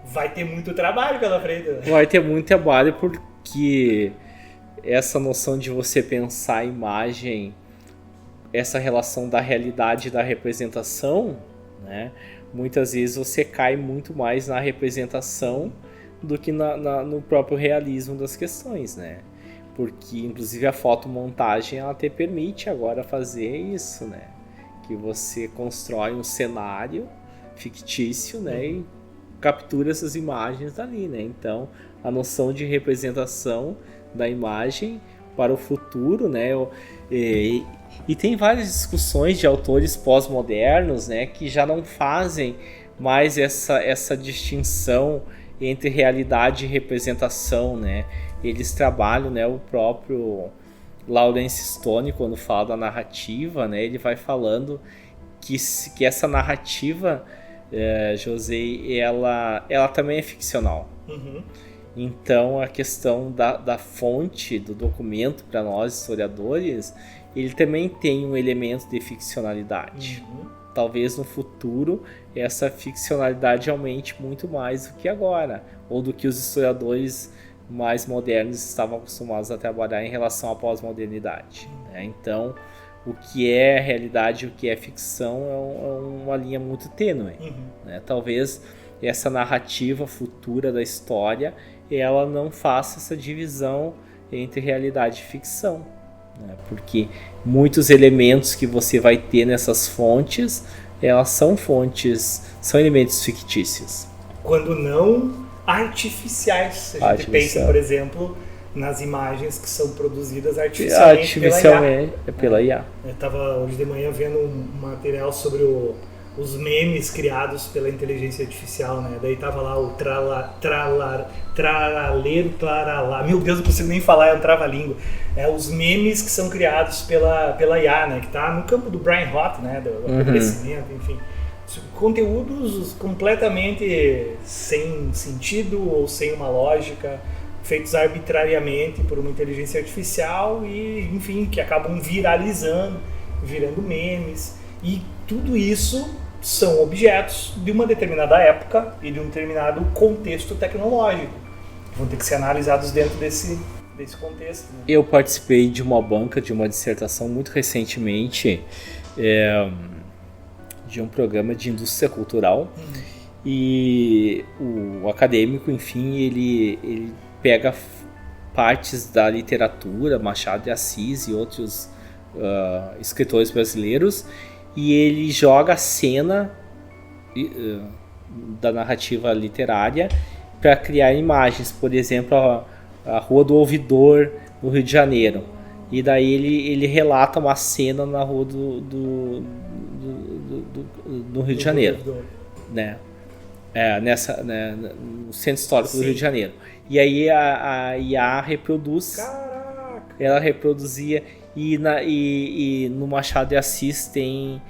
Vai ter muito trabalho pela frente. Né? Vai ter muito trabalho porque essa noção de você pensar a imagem, essa relação da realidade e da representação, né, muitas vezes você cai muito mais na representação do que no próprio realismo das questões, né? Porque inclusive a fotomontagem ela te permite agora fazer isso, né? Que você constrói um cenário fictício, né? E captura essas imagens dali, né? Então a noção de representação da imagem para o futuro, né? E tem várias discussões de autores pós-modernos, né? Que já não fazem mais essa distinção entre realidade e representação, né? Eles trabalham, né, o próprio Lawrence Stone, quando fala da narrativa, né, ele vai falando que essa narrativa, José, ela também é ficcional. Uhum. Então, a questão da fonte do documento, para nós historiadores, ele também tem um elemento de ficcionalidade. Uhum. Talvez no futuro essa ficcionalidade aumente muito mais do que agora, ou do que os historiadores mais modernos estavam acostumados a trabalhar em relação à pós-modernidade, né? Então, o que é realidade e o que é ficção é uma linha muito tênue, né? Talvez essa narrativa futura da história ela não faça essa divisão entre realidade e ficção, né? Porque muitos elementos que você vai ter nessas fontes, elas são elementos fictícios. Quando não artificiais. Se a gente pensa, por exemplo, nas imagens que são produzidas artificialmente pela IA. Eu estava hoje de manhã vendo um material sobre os memes criados pela inteligência artificial, né? Daí tava lá o tralaleiro, traralá. Meu Deus, não consigo nem falar, é um trava-língua. Os memes que são criados pela IA, né? Que tá no campo do Brian Roth, né? Do crescimento, enfim. Conteúdos completamente sem sentido ou sem uma lógica, feitos arbitrariamente por uma inteligência artificial e, enfim, que acabam viralizando, virando memes. E tudo isso são objetos de uma determinada época e de um determinado contexto tecnológico. Vão ter que ser analisados dentro desse contexto. Né? Eu participei de uma banca, de uma dissertação muito recentemente, de um programa de indústria cultural, e o acadêmico, enfim, ele pega partes da literatura, Machado de Assis e outros escritores brasileiros, e ele joga a cena da narrativa literária para criar imagens. Por exemplo, a Rua do Ouvidor, no Rio de Janeiro, e daí ele relata uma cena na Rua do Rio de Janeiro, né? No Centro Histórico do Rio de Janeiro. E aí a IA reproduz. Caraca. Ela reproduzia, e no Machado de Assis tem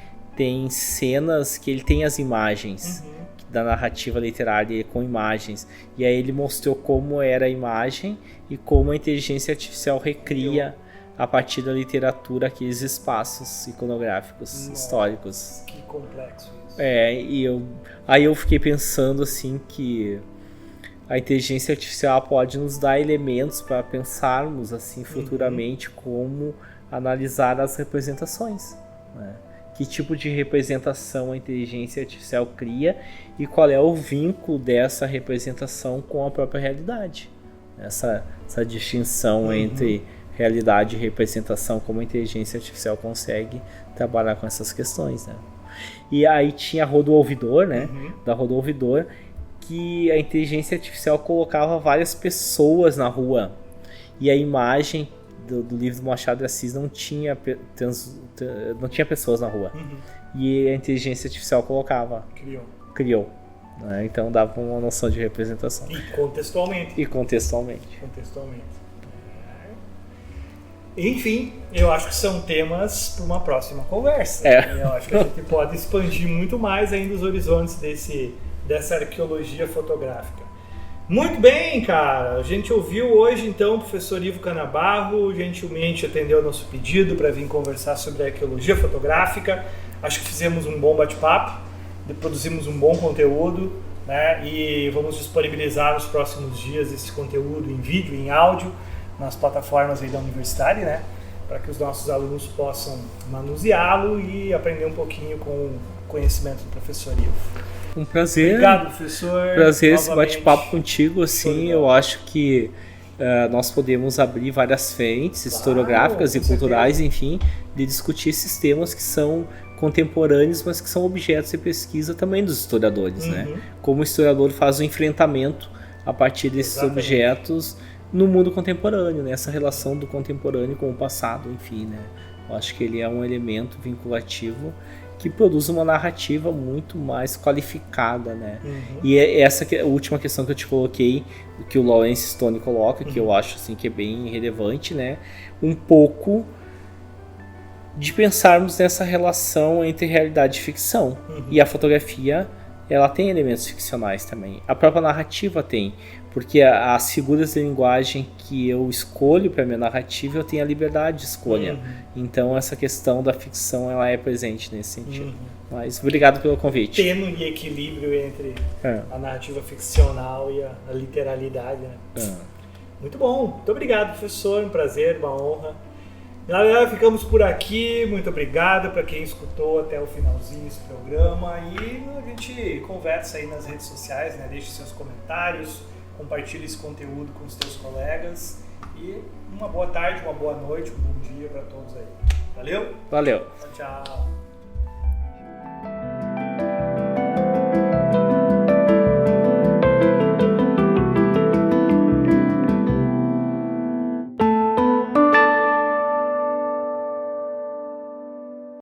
cenas que ele tem as imagens da narrativa literária com imagens, e aí ele mostrou como era a imagem e como a inteligência artificial recria a partir da literatura aqueles espaços iconográficos históricos. Que complexo isso. Aí eu fiquei pensando assim que a inteligência artificial pode nos dar elementos para pensarmos assim futuramente como analisar as representações, né? Que tipo de representação a inteligência artificial cria e qual é o vínculo dessa representação com a própria realidade. Essa distinção entre realidade e representação, como a inteligência artificial consegue trabalhar com essas questões, né? E aí tinha a Rua do Ouvidor, né? Da Rua do Ouvidor, que a inteligência artificial colocava várias pessoas na rua e a imagem do livro do Machado de Assis não tinha pessoas na rua. E a inteligência artificial colocava. Criou. Né? Então dava uma noção de representação. E contextualmente. Enfim, eu acho que são temas para uma próxima conversa. Eu acho que a gente pode expandir muito mais ainda os horizontes dessa arqueologia fotográfica. Muito bem, cara. A gente ouviu hoje, então, o professor Ivo Canabarro gentilmente atendeu o nosso pedido para vir conversar sobre a arqueologia fotográfica. Acho que fizemos um bom bate-papo, produzimos um bom conteúdo, né? E vamos disponibilizar nos próximos dias esse conteúdo em vídeo, em áudio, nas plataformas aí da universidade, né? Para que os nossos alunos possam manuseá-lo e aprender um pouquinho com o conhecimento do professor Ivo. Um prazer. Obrigado, professor. Prazer esse bate-papo contigo, assim, eu acho que nós podemos abrir várias frentes historiográficas e culturais, enfim, de discutir esses temas que são contemporâneos, mas que são objetos de pesquisa também dos historiadores, né? Como o historiador faz o enfrentamento a partir desses objetos no mundo contemporâneo, né? Essa relação do contemporâneo com o passado, enfim, né? Eu acho que ele é um elemento vinculativo que produz uma narrativa muito mais qualificada, né? E essa última questão que eu te coloquei, que o Lawrence Stone coloca, que eu acho assim que é bem relevante, né? Um pouco de pensarmos nessa relação entre realidade e ficção. E a fotografia, ela tem elementos ficcionais também. A própria narrativa tem, porque as figuras de linguagem que eu escolho para minha narrativa, eu tenho a liberdade de escolha. Então essa questão da ficção, ela é presente nesse sentido. Mas obrigado pelo convite. Tênue equilíbrio entre a narrativa ficcional e a literalidade, né? Muito bom. Muito obrigado, professor. Um prazer, uma honra. Galera, ficamos por aqui. Muito obrigado para quem escutou até o finalzinho desse programa. E a gente conversa aí nas redes sociais, né? Deixe seus comentários, compartilhe esse conteúdo com os seus colegas. E uma boa tarde, uma boa noite, um bom dia para todos aí. Valeu? Valeu. Tchau.